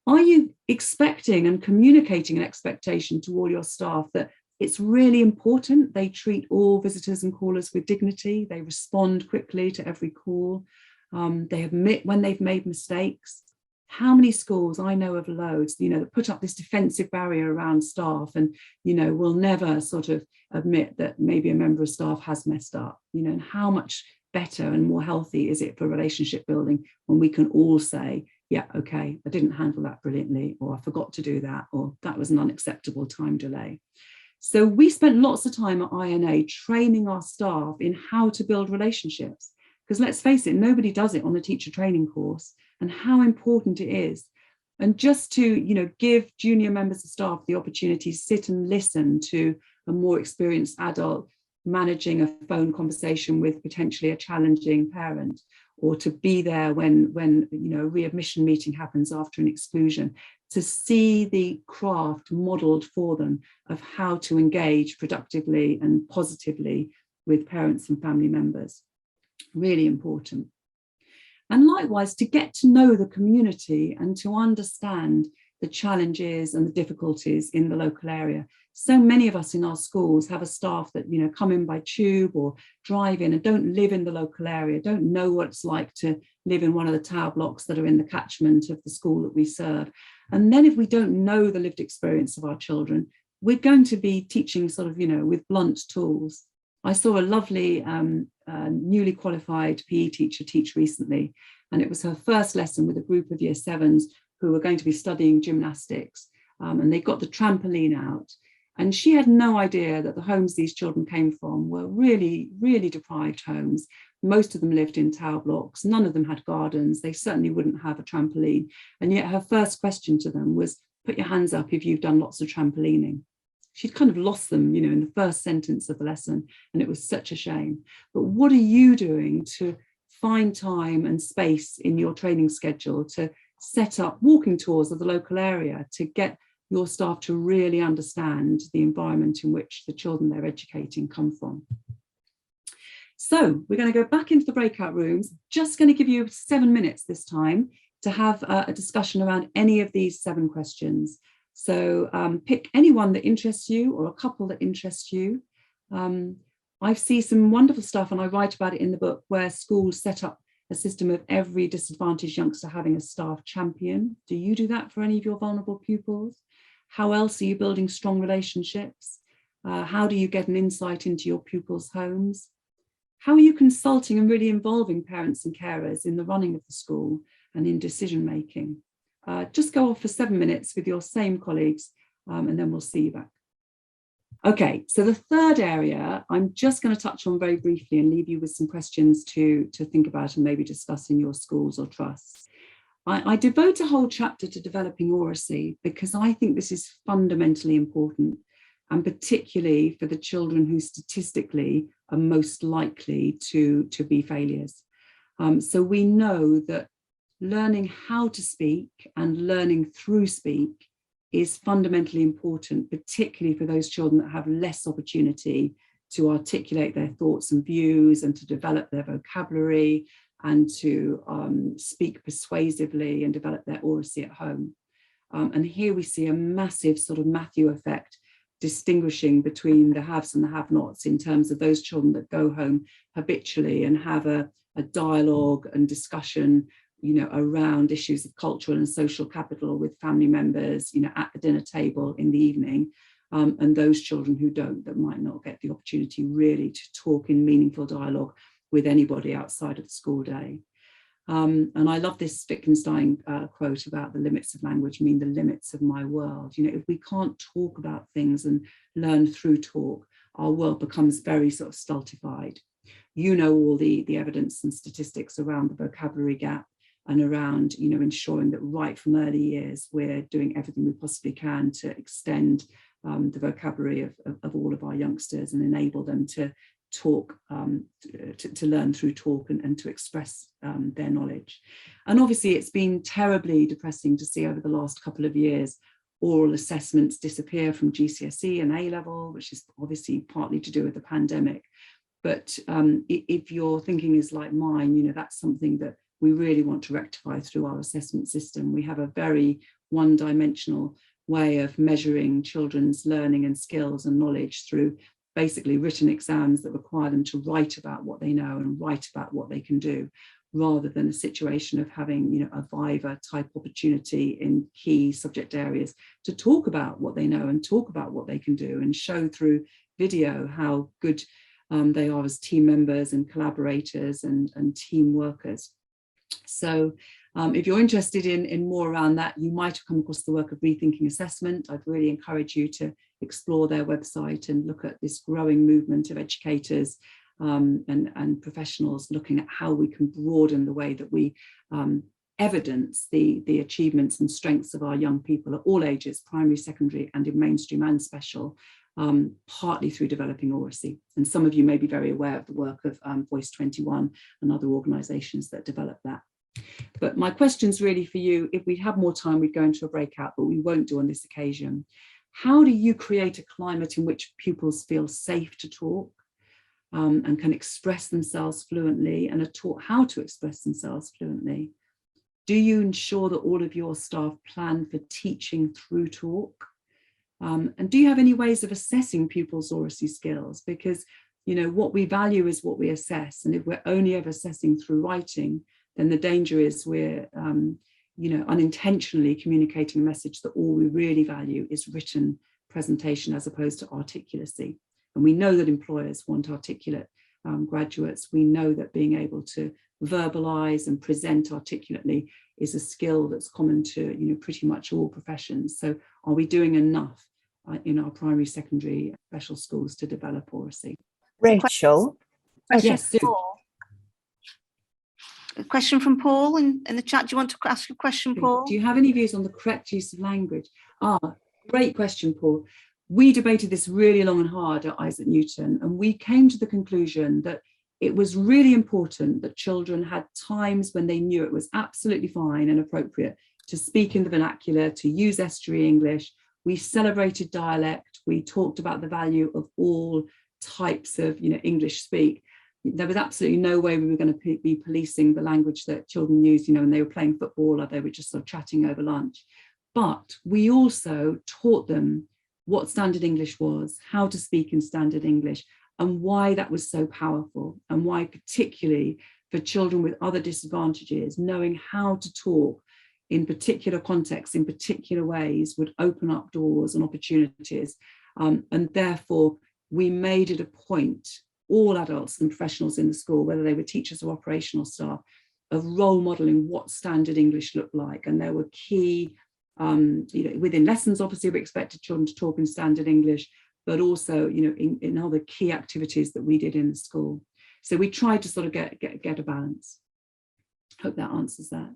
[SPEAKER 2] Are you expecting and communicating an expectation to all your staff that it's really important they treat all visitors and callers with dignity, they respond quickly to every call, they admit when they've made mistakes? How many schools, I know of loads, you know, that put up this defensive barrier around staff and, you know, will never sort of admit that maybe a member of staff has messed up, you know, and how much better and more healthy is it for relationship building when we can all say, yeah, okay, I didn't handle that brilliantly, or I forgot to do that, or that was an unacceptable time delay. So we spent lots of time at INA training our staff in how to build relationships, because let's face it, nobody does it on the teacher training course, and how important it is. And just to, you know, give junior members of staff the opportunity to sit and listen to a more experienced adult managing a phone conversation with potentially a challenging parent, or to be there when you know, a readmission meeting happens after an exclusion, to see the craft modeled for them of how to engage productively and positively with parents and family members. Really important. And likewise, to get to know the community and to understand the challenges and the difficulties in the local area. So many of us in our schools have a staff that, you know, come in by tube or drive in and don't live in the local area, don't know what it's like to live in one of the tower blocks that are in the catchment of the school that we serve. And then if we don't know the lived experience of our children, we're going to be teaching sort of, you know, with blunt tools. I saw a lovely newly qualified PE teacher teach recently, and it was her first lesson with a group of year 7s who were going to be studying gymnastics, and they got the trampoline out. And she had no idea that the homes these children came from were really, really deprived homes. Most of them lived in tower blocks. None of them had gardens. They certainly wouldn't have a trampoline. And yet her first question to them was, put your hands up if you've done lots of trampolining. She'd kind of lost them, you know, in the first sentence of the lesson, and it was such a shame. But what are you doing to find time and space in your training schedule to set up walking tours of the local area, to get your staff to really understand the environment in which the children they're educating come from? So we're going to go back into the breakout rooms, just going to give you 7 minutes this time to have a discussion around any of these 7 questions. So pick any one that interests you or a couple that interest you. I see some wonderful stuff, and I write about it in the book, where schools set up a system of every disadvantaged youngster having a staff champion. Do you do that for any of your vulnerable pupils? How else are you building strong relationships? How do you get an insight into your pupils' homes? How are you consulting and really involving parents and carers in the running of the school and in decision making? Just go off for 7 minutes with your same colleagues, and then we'll see you back. Okay, so the third area I'm just going to touch on very briefly and leave you with some questions to think about and maybe discuss in your schools or trusts. I devote a whole chapter to developing Aurasi because I think this is fundamentally important, and particularly for the children who statistically are most likely to be failures. So we know that learning how to speak and learning through speak is fundamentally important, particularly for those children that have less opportunity to articulate their thoughts and views and to develop their vocabulary and to speak persuasively and develop their Aurasi at home. And here we see a massive sort of Matthew effect distinguishing between the haves and the have-nots in terms of those children that go home habitually and have a dialogue and discussion, around issues of cultural and social capital with family members, at the dinner table in the evening, and those children who don't, that might not get the opportunity really to talk in meaningful dialogue with anybody outside of the school day. And I love this Wittgenstein quote about the limits of language mean the limits of my world. If we can't talk about things and learn through talk, our world becomes very sort of stultified. All the evidence and statistics around the vocabulary gap and around, ensuring that right from early years, we're doing everything we possibly can to extend the vocabulary of all of our youngsters and enable them to talk, to learn through talk and to express their knowledge. And obviously it's been terribly depressing to see over the last couple of years oral assessments disappear from GCSE and A-level, which is obviously partly to do with the pandemic. But if your thinking is like mine, that's something that we really want to rectify through our assessment system. We have a very one-dimensional way of measuring children's learning and skills and knowledge through basically written exams that require them to write about what they know and write about what they can do, rather than a situation of having, a Viva type opportunity in key subject areas to talk about what they know and talk about what they can do and show through video how good they are as team members and collaborators and team workers. So if you're interested in more around that, you might have come across the work of Rethinking Assessment. I'd really encourage you to explore their website and look at this growing movement of educators and professionals looking at how we can broaden the way that we evidence the achievements and strengths of our young people at all ages, primary, secondary, and in mainstream and special, partly through developing Aurasi. And some of you may be very aware of the work of Voice 21 and other organisations that develop that. But my question's really for you. If we had more time, we'd go into a breakout, but we won't do on this occasion. How do you create a climate in which pupils feel safe to talk and can express themselves fluently and are taught how to express themselves fluently? Do you ensure that all of your staff plan for teaching through talk? And do you have any ways of assessing pupils' Aurasi skills? Because, what we value is what we assess. And if we're only ever assessing through writing, then the danger is we're, unintentionally communicating a message that all we really value is written presentation as opposed to articulacy. And we know that employers want articulate graduates. We know that being able to verbalize and present articulately is a skill that's common to, pretty much all professions. So are we doing enough in our primary, secondary, special schools to develop Aurasi?
[SPEAKER 4] Rachel?
[SPEAKER 2] Yes, Sue.
[SPEAKER 1] A question from Paul in the chat. Do you want to ask a question, Paul?
[SPEAKER 2] Do you have any views on the correct use of language? Great question, Paul. We debated this really long and hard at Isaac Newton, and we came to the conclusion that it was really important that children had times when they knew it was absolutely fine and appropriate to speak in the vernacular, to use estuary English. We celebrated dialect. We talked about the value of all types of English speak. There was absolutely no way we were going to be policing the language that children used, when they were playing football or they were just sort of chatting over lunch. But we also taught them what standard English was, how to speak in standard English, and why that was so powerful, and why particularly for children with other disadvantages, knowing how to talk in particular contexts, in particular ways, would open up doors and opportunities. And therefore, we made it a point, all adults and professionals in the school, whether they were teachers or operational staff, of role modelling what standard English looked like. And there were key, within lessons, obviously, we expected children to talk in standard English, but also, in other key activities that we did in the school. So we tried to sort of get a balance. Hope that answers that.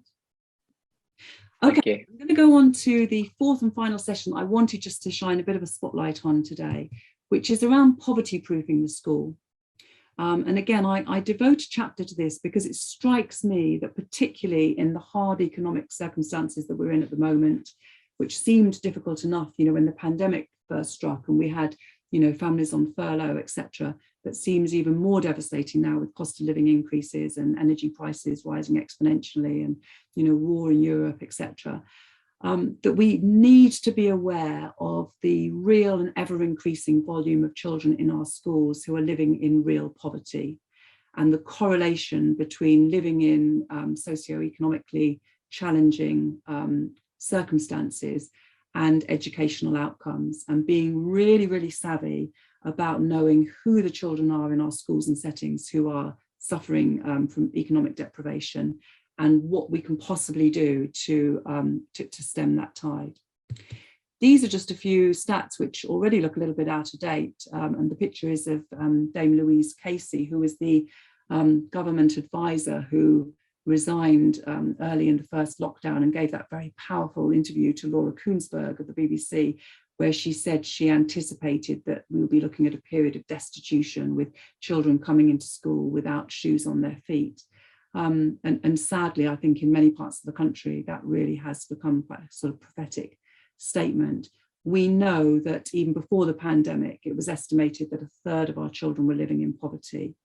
[SPEAKER 2] Okay, I'm going to go on to the fourth and final session I wanted just to shine a bit of a spotlight on today, which is around poverty-proofing the school. And again, I devote a chapter to this because it strikes me that particularly in the hard economic circumstances that we're in at the moment, which seemed difficult enough, when the pandemic first struck and we had, families on furlough, etc., but seems even more devastating now with cost of living increases and energy prices rising exponentially and, war in Europe, etc. that we need to be aware of the real and ever increasing volume of children in our schools who are living in real poverty, and the correlation between living in socioeconomically challenging circumstances and educational outcomes, and being really, really savvy about knowing who the children are in our schools and settings who are suffering from economic deprivation, and what we can possibly do to stem that tide. These are just a few stats which already look a little bit out of date, and the picture is of Dame Louise Casey, who was the government advisor who resigned early in the first lockdown and gave that very powerful interview to Laura Koonsberg of the BBC, where she said she anticipated that we would be looking at a period of destitution with children coming into school without shoes on their feet. And sadly, I think in many parts of the country, that really has become quite a sort of prophetic statement. We know that even before the pandemic, it was estimated that a third of our children were living in poverty.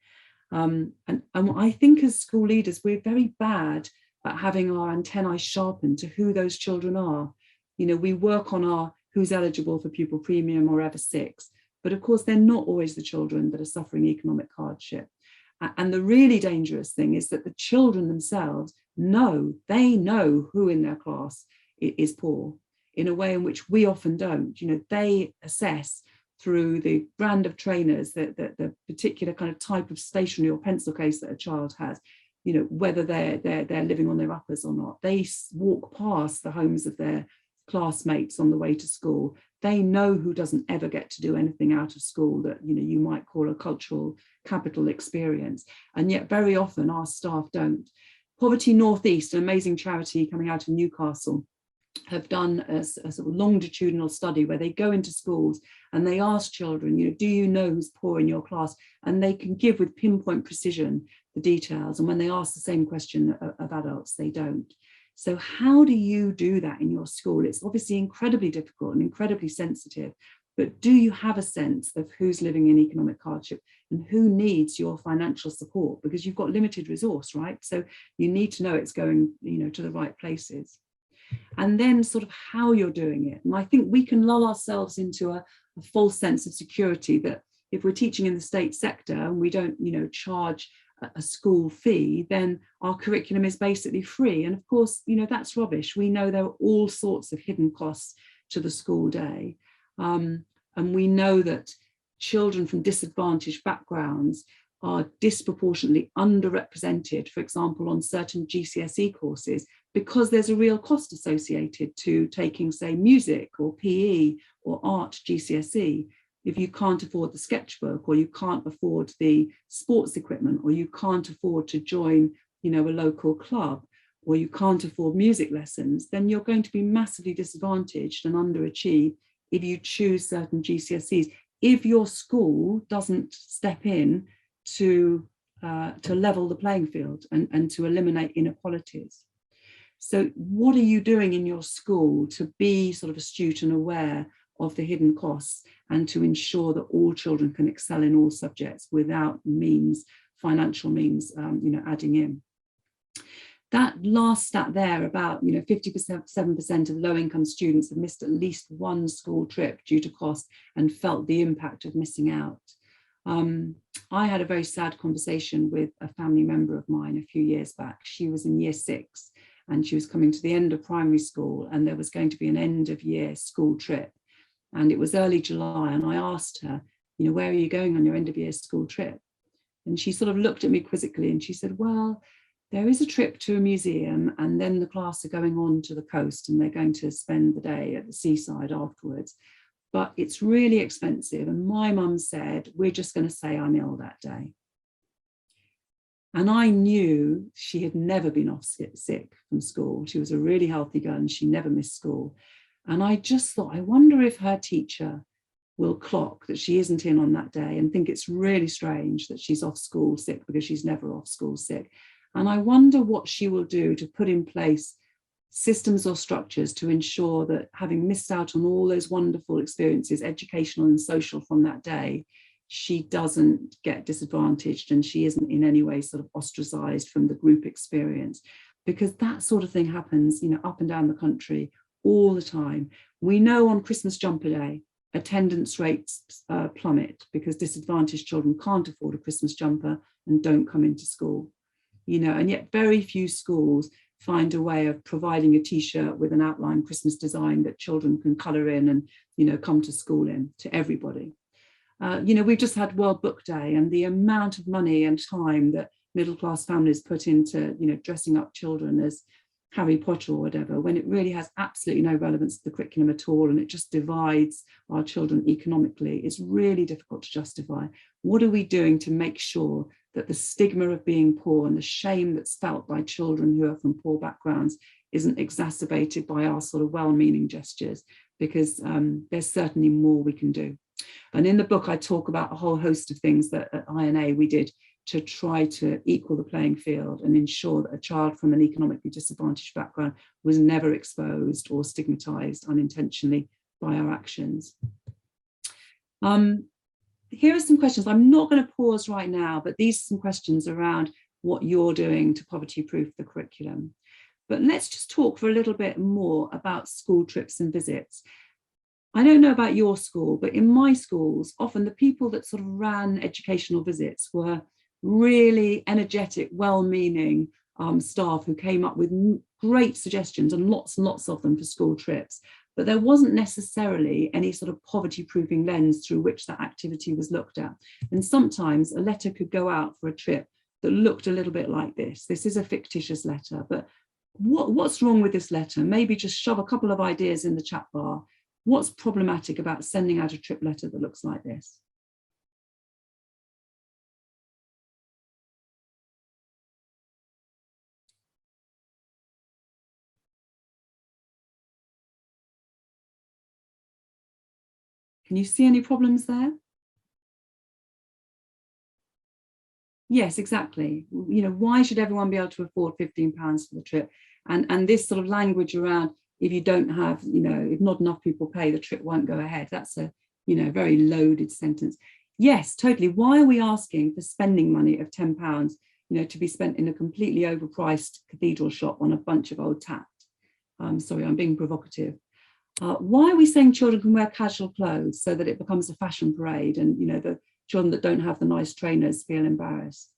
[SPEAKER 2] And I think as school leaders, we're very bad at having our antennae sharpened to who those children are. You know, we work on our who's eligible for pupil premium or ever six, but of course, they're not always the children that are suffering economic hardship. And the really dangerous thing is that the children themselves know who in their class is poor in a way in which we often don't. You know, they assess through the brand of trainers, the particular kind of type of stationery or pencil case that a child has, you know, whether they're living on their uppers or not. They walk past the homes of their classmates on the way to school. They know who doesn't ever get to do anything out of school that, you know, you might call a cultural capital experience. And yet very often our staff don't. Poverty Northeast, an amazing charity coming out of Newcastle, have done a sort of longitudinal study where they go into schools and they ask children, you know, do you know who's poor in your class? And they can give with pinpoint precision the details. And when they ask the same question of adults, they don't. So how do you do that in your school? It's obviously incredibly difficult and incredibly sensitive, but do you have a sense of who's living in economic hardship and who needs your financial support? Because you've got limited resource, right? So you need to know it's going, you know, to the right places. And then sort of how you're doing it. And I think we can lull ourselves into a false sense of security that if we're teaching in the state sector and we don't, you know, charge a school fee, then our curriculum is basically free. And of course, you know, that's rubbish. We know there are all sorts of hidden costs to the school day. And we know that children from disadvantaged backgrounds are disproportionately underrepresented, for example, on certain GCSE courses, because there's a real cost associated to taking, say, music or PE or art GCSE. If you can't afford the sketchbook, or you can't afford the sports equipment, or you can't afford to join, you know, a local club, or you can't afford music lessons, then you're going to be massively disadvantaged and underachieve if you choose certain GCSEs, if your school doesn't step in to level the playing field and to eliminate inequalities. So what are you doing in your school to be sort of astute and aware of the hidden costs and to ensure that all children can excel in all subjects without financial means, you know, adding in? That last stat there about, you know, 57% of low-income students have missed at least one school trip due to cost and felt the impact of missing out. I had a very sad conversation with a family member of mine a few years back. She was in year 6 and she was coming to the end of primary school, and there was going to be an end of year school trip. And it was early July, and I asked her, you know, where are you going on your end of year school trip? And she sort of looked at me quizzically and she said, well, there is a trip to a museum, and then the class are going on to the coast and they're going to spend the day at the seaside afterwards. But it's really expensive. And my mum said, we're just going to say I'm ill that day. And I knew she had never been off sick from school. She was a really healthy girl and she never missed school. And I just thought, I wonder if her teacher will clock that she isn't in on that day and think it's really strange that she's off school sick, because she's never off school sick. And I wonder what she will do to put in place systems or structures to ensure that, having missed out on all those wonderful experiences, educational and social, from that day, she doesn't get disadvantaged and she isn't in any way sort of ostracized from the group experience. Because that sort of thing happens, you know, up and down the country all the time. We know on Christmas jumper day, attendance rates plummet because disadvantaged children can't afford a Christmas jumper and don't come into school. You know, and yet very few schools find a way of providing a t-shirt with an outline Christmas design that children can colour in and, you know, come to school in, to everybody. You know, we've just had World Book Day, and the amount of money and time that middle-class families put into, you know, dressing up children as Harry Potter or whatever, when it really has absolutely no relevance to the curriculum at all, and it just divides our children economically, it's really difficult to justify. What are we doing to make sure that the stigma of being poor and the shame that's felt by children who are from poor backgrounds isn't exacerbated by our sort of well-meaning gestures? Because there's certainly more we can do. And in the book, I talk about a whole host of things that at INA we did to try to equal the playing field and ensure that a child from an economically disadvantaged background was never exposed or stigmatized unintentionally by our actions. Here are some questions. I'm not going to pause right now, but these are some questions around what you're doing to poverty-proof the curriculum. But let's just talk for a little bit more about school trips and visits. I don't know about your school, but in my schools, often the people that sort of ran educational visits were really energetic, well-meaning staff who came up with great suggestions, and lots of them for school trips. But there wasn't necessarily any sort of poverty-proofing lens through which that activity was looked at. And sometimes a letter could go out for a trip that looked a little bit like this. This is a fictitious letter, but what's wrong with this letter? Maybe just shove a couple of ideas in the chat bar. What's problematic about sending out a trip letter that looks like this? Can you see any problems there? Yes, exactly. You know, why should everyone be able to afford £15 for the trip? And this sort of language around, if you don't have, you know, if not enough people pay, the trip won't go ahead. That's a, you know, very loaded sentence. Yes, totally. Why are we asking for spending money of £10, you know, to be spent in a completely overpriced cathedral shop on a bunch of old tat? Sorry, I'm being provocative. Why are we saying children can wear casual clothes so that it becomes a fashion parade and, you know, the children that don't have the nice trainers feel embarrassed?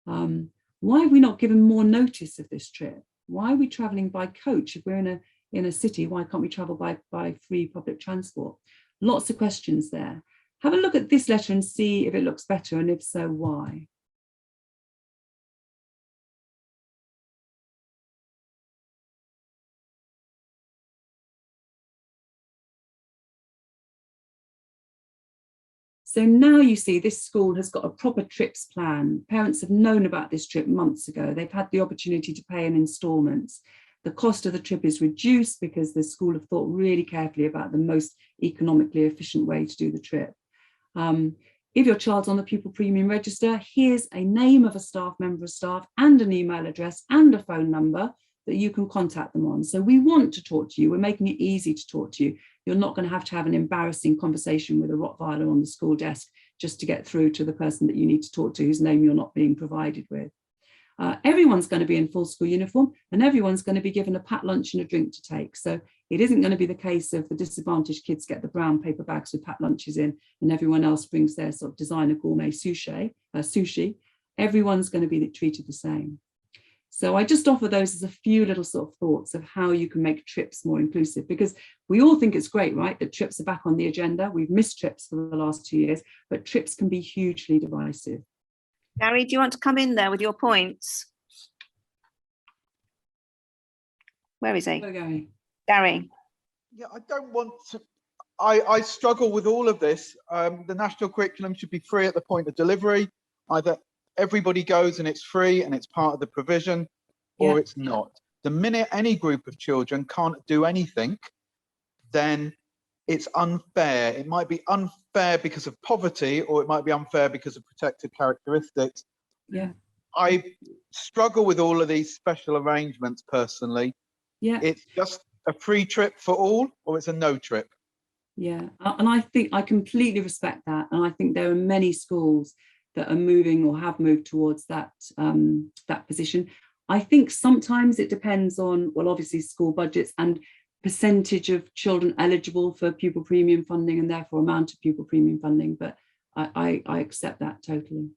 [SPEAKER 2] Why have we not given more notice of this trip? Why are we travelling by coach? If we're in a city, why can't we travel by free public transport? Lots of questions there. Have a look at this letter and see if it looks better, and if so, why? So now you see this school has got a proper trips plan. Parents have known about this trip months ago. They've had the opportunity to pay in instalments. The cost of the trip is reduced because the school have thought really carefully about the most economically efficient way to do the trip. If your child's on the pupil premium register, here's a name of a staff member of staff and an email address and a phone number that you can contact them on. So we want to talk to you. We're making it easy to talk to you. You're not going to have an embarrassing conversation with a Rottweiler on the school desk just to get through to the person that you need to talk to, whose name you're not being provided with. Everyone's going to be in full school uniform, and everyone's going to be given a packed lunch and a drink to take. So it isn't going to be the case of the disadvantaged kids get the brown paper bags with packed lunches in and everyone else brings their sort of designer gourmet sushi. Everyone's going to be treated the same. So I just offer those as a few little sort of thoughts of how you can make trips more inclusive, because we all think it's great, right, that trips are back on the agenda. We've missed trips for the last 2 years, but trips can be hugely divisive.
[SPEAKER 1] Gary, do you want to come in there with your points? Where is he?
[SPEAKER 2] Hello, Gary.
[SPEAKER 1] Gary.
[SPEAKER 3] Yeah, I don't want to. I struggle with all of this. The national curriculum should be free at the point of delivery. Either everybody goes and it's free and it's part of the provision, or it's not. The minute any group of children can't do anything, then it's unfair. It might be unfair because of poverty, or it might be unfair because of protected characteristics.
[SPEAKER 2] Yeah.
[SPEAKER 3] I struggle with all of these special arrangements personally.
[SPEAKER 2] Yeah.
[SPEAKER 3] It's just a free trip for all, or it's a no trip.
[SPEAKER 2] Yeah, and I think I completely respect that. And I think there are many schools that are moving or have moved towards that, that position. I think sometimes it depends on, well, obviously school budgets and percentage of children eligible for pupil premium funding and therefore amount of pupil premium funding, but I accept that totally.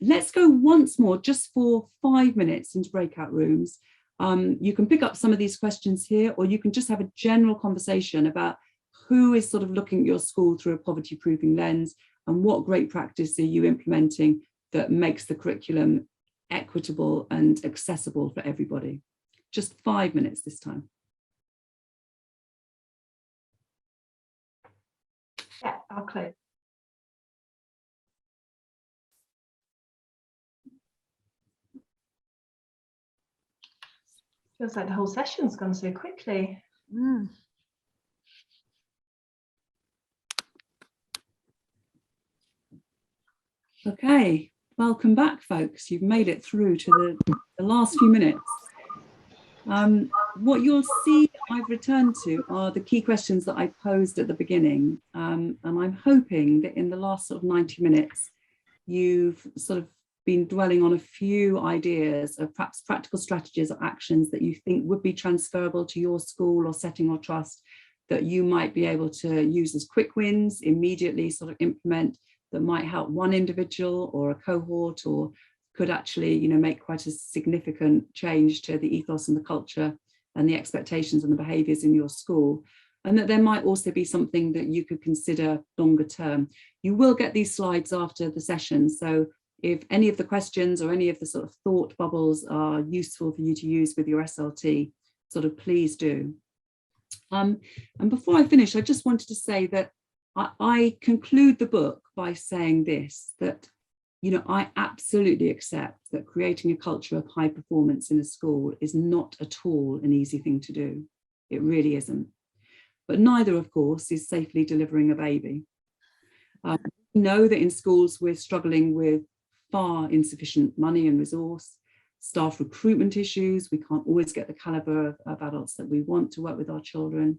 [SPEAKER 2] Let's go once more, just for 5 minutes, into breakout rooms. You can pick up some of these questions here, or you can just have a general conversation about who is sort of looking at your school through a poverty proofing lens, and what great practice are you implementing that makes the curriculum equitable and accessible for everybody. Just 5 minutes this time.
[SPEAKER 4] Yeah, I'll close. Feels like the whole session's gone so quickly.
[SPEAKER 2] Okay, welcome back, folks. You've made it through to the last few minutes. What you'll see I've returned to are the key questions that I posed at the beginning. And I'm hoping that in the last sort of 90 minutes, you've sort of been dwelling on a few ideas of perhaps practical strategies or actions that you think would be transferable to your school or setting or trust, that you might be able to use as quick wins, immediately sort of implement, that might help one individual or a cohort, or could actually, you know, make quite a significant change to the ethos and the culture and the expectations and the behaviours in your school. And that there might also be something that you could consider longer term. You will get these slides after the session, so if any of the questions or any of the sort of thought bubbles are useful for you to use with your SLT, sort of please do. And before I finish, I just wanted to say that I conclude the book by saying this, that, you know, I absolutely accept that creating a culture of high performance in a school is not at all an easy thing to do. It really isn't. But neither, of course, is safely delivering a baby. We know that in schools we're struggling with far insufficient money and resource, staff recruitment issues. We can't always get the calibre of adults that we want to work with our children.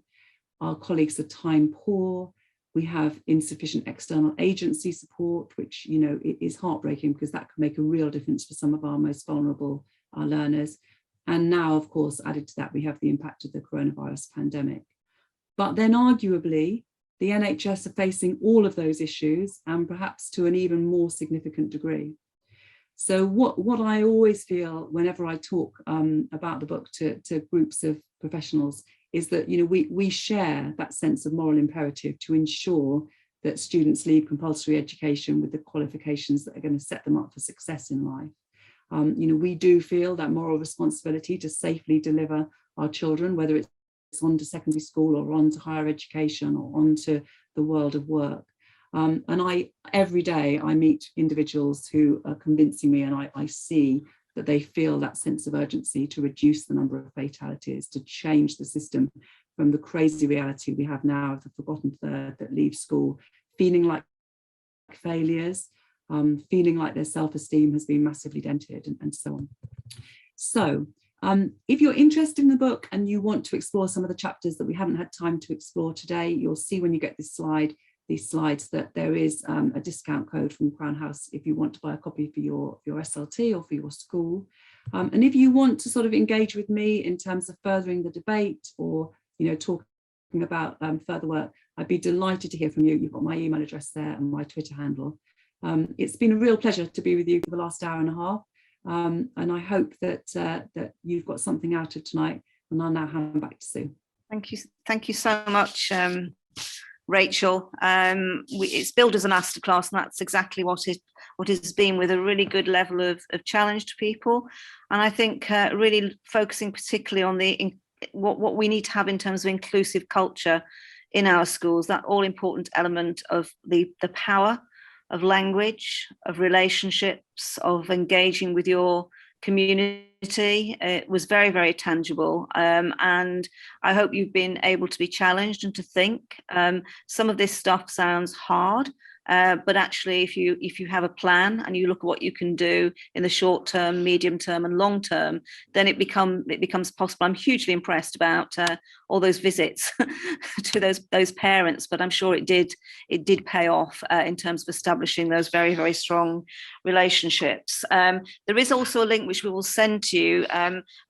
[SPEAKER 2] Our colleagues are time poor. We have insufficient external agency support, which, you know, it is heartbreaking because that can make a real difference for some of our most vulnerable learners. And now, of course, added to that, we have the impact of the coronavirus pandemic. But then arguably, the NHS are facing all of those issues, and perhaps to an even more significant degree. So what I always feel whenever I talk about the book to groups of professionals is that, you know, we share that sense of moral imperative to ensure that students leave compulsory education with the qualifications that are going to set them up for success in life. You know, we do feel that moral responsibility to safely deliver our children, whether it's on to secondary school or on to higher education or on to the world of work. And every day I meet individuals who are convincing me, and I see that they feel that sense of urgency to reduce the number of fatalities, to change the system from the crazy reality we have now of the forgotten third that leave school feeling like failures, feeling like their self-esteem has been massively dented, and so on. So if you're interested in the book and you want to explore some of the chapters that we haven't had time to explore today, you'll see when you get this slide, these slides, that there is a discount code from Crown House if you want to buy a copy for your SLT or for your school. And if you want to sort of engage with me in terms of furthering the debate, or, you know, talking about further work, I'd be delighted to hear from you. You've got my email address there and my Twitter handle. It's been a real pleasure to be with you for the last hour and a half. And I hope that that you've got something out of tonight. And I'll now hand back to Sue.
[SPEAKER 1] Thank you so much, Rachel. It's billed as a masterclass, and that's exactly what it has been, with a really good level of challenge to people. And I think really focusing particularly on what we need to have in terms of inclusive culture in our schools, that all important element of the power of language, of relationships, of engaging with your community. It was very, very tangible. And I hope you've been able to be challenged and to think. Some of this stuff sounds hard, But actually, if you have a plan and you look at what you can do in the short term, medium term, and long term, then it becomes possible. I'm hugely impressed about all those visits to those parents, but I'm sure it did pay off in terms of establishing those very, very strong relationships. There is also a link which we will send to you.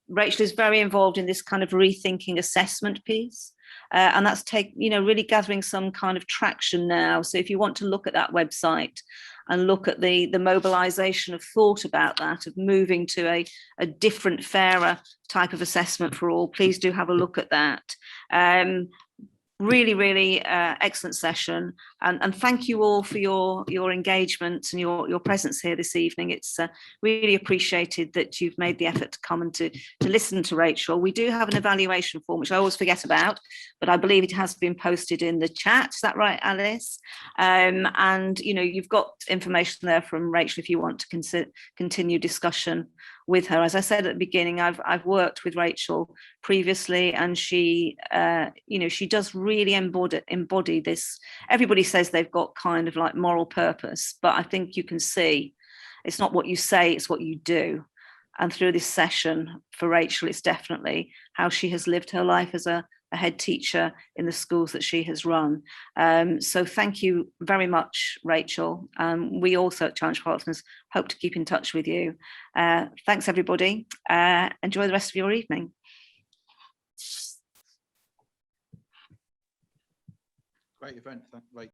[SPEAKER 1] Rachel is very involved in this kind of rethinking assessment piece. And that's really gathering some kind of traction now. So if you want to look at that website and look at the mobilization of thought about that, of moving to a different, fairer type of assessment for all, please do have a look at that. Really, really excellent session, and thank you all for your engagement and your presence here this evening. It's really appreciated that you've made the effort to come and to listen to Rachel. We do have an evaluation form, which I always forget about, but I believe it has been posted in the chat. Is that right, Alice? And you've got information there from Rachel if you want to continue discussion with her. As I said at the beginning, I've worked with Rachel previously, and she does really embody this. Everybody says they've got kind of like moral purpose, but I think you can see it's not what you say, it's what you do. And through this session for Rachel, it's definitely how she has lived her life as a head teacher in the schools that she has run. So thank you very much, Rachel. We also at Challenge Partners hope to keep in touch with you. Thanks, everybody. Enjoy the rest of your evening.
[SPEAKER 3] Great event, thank you.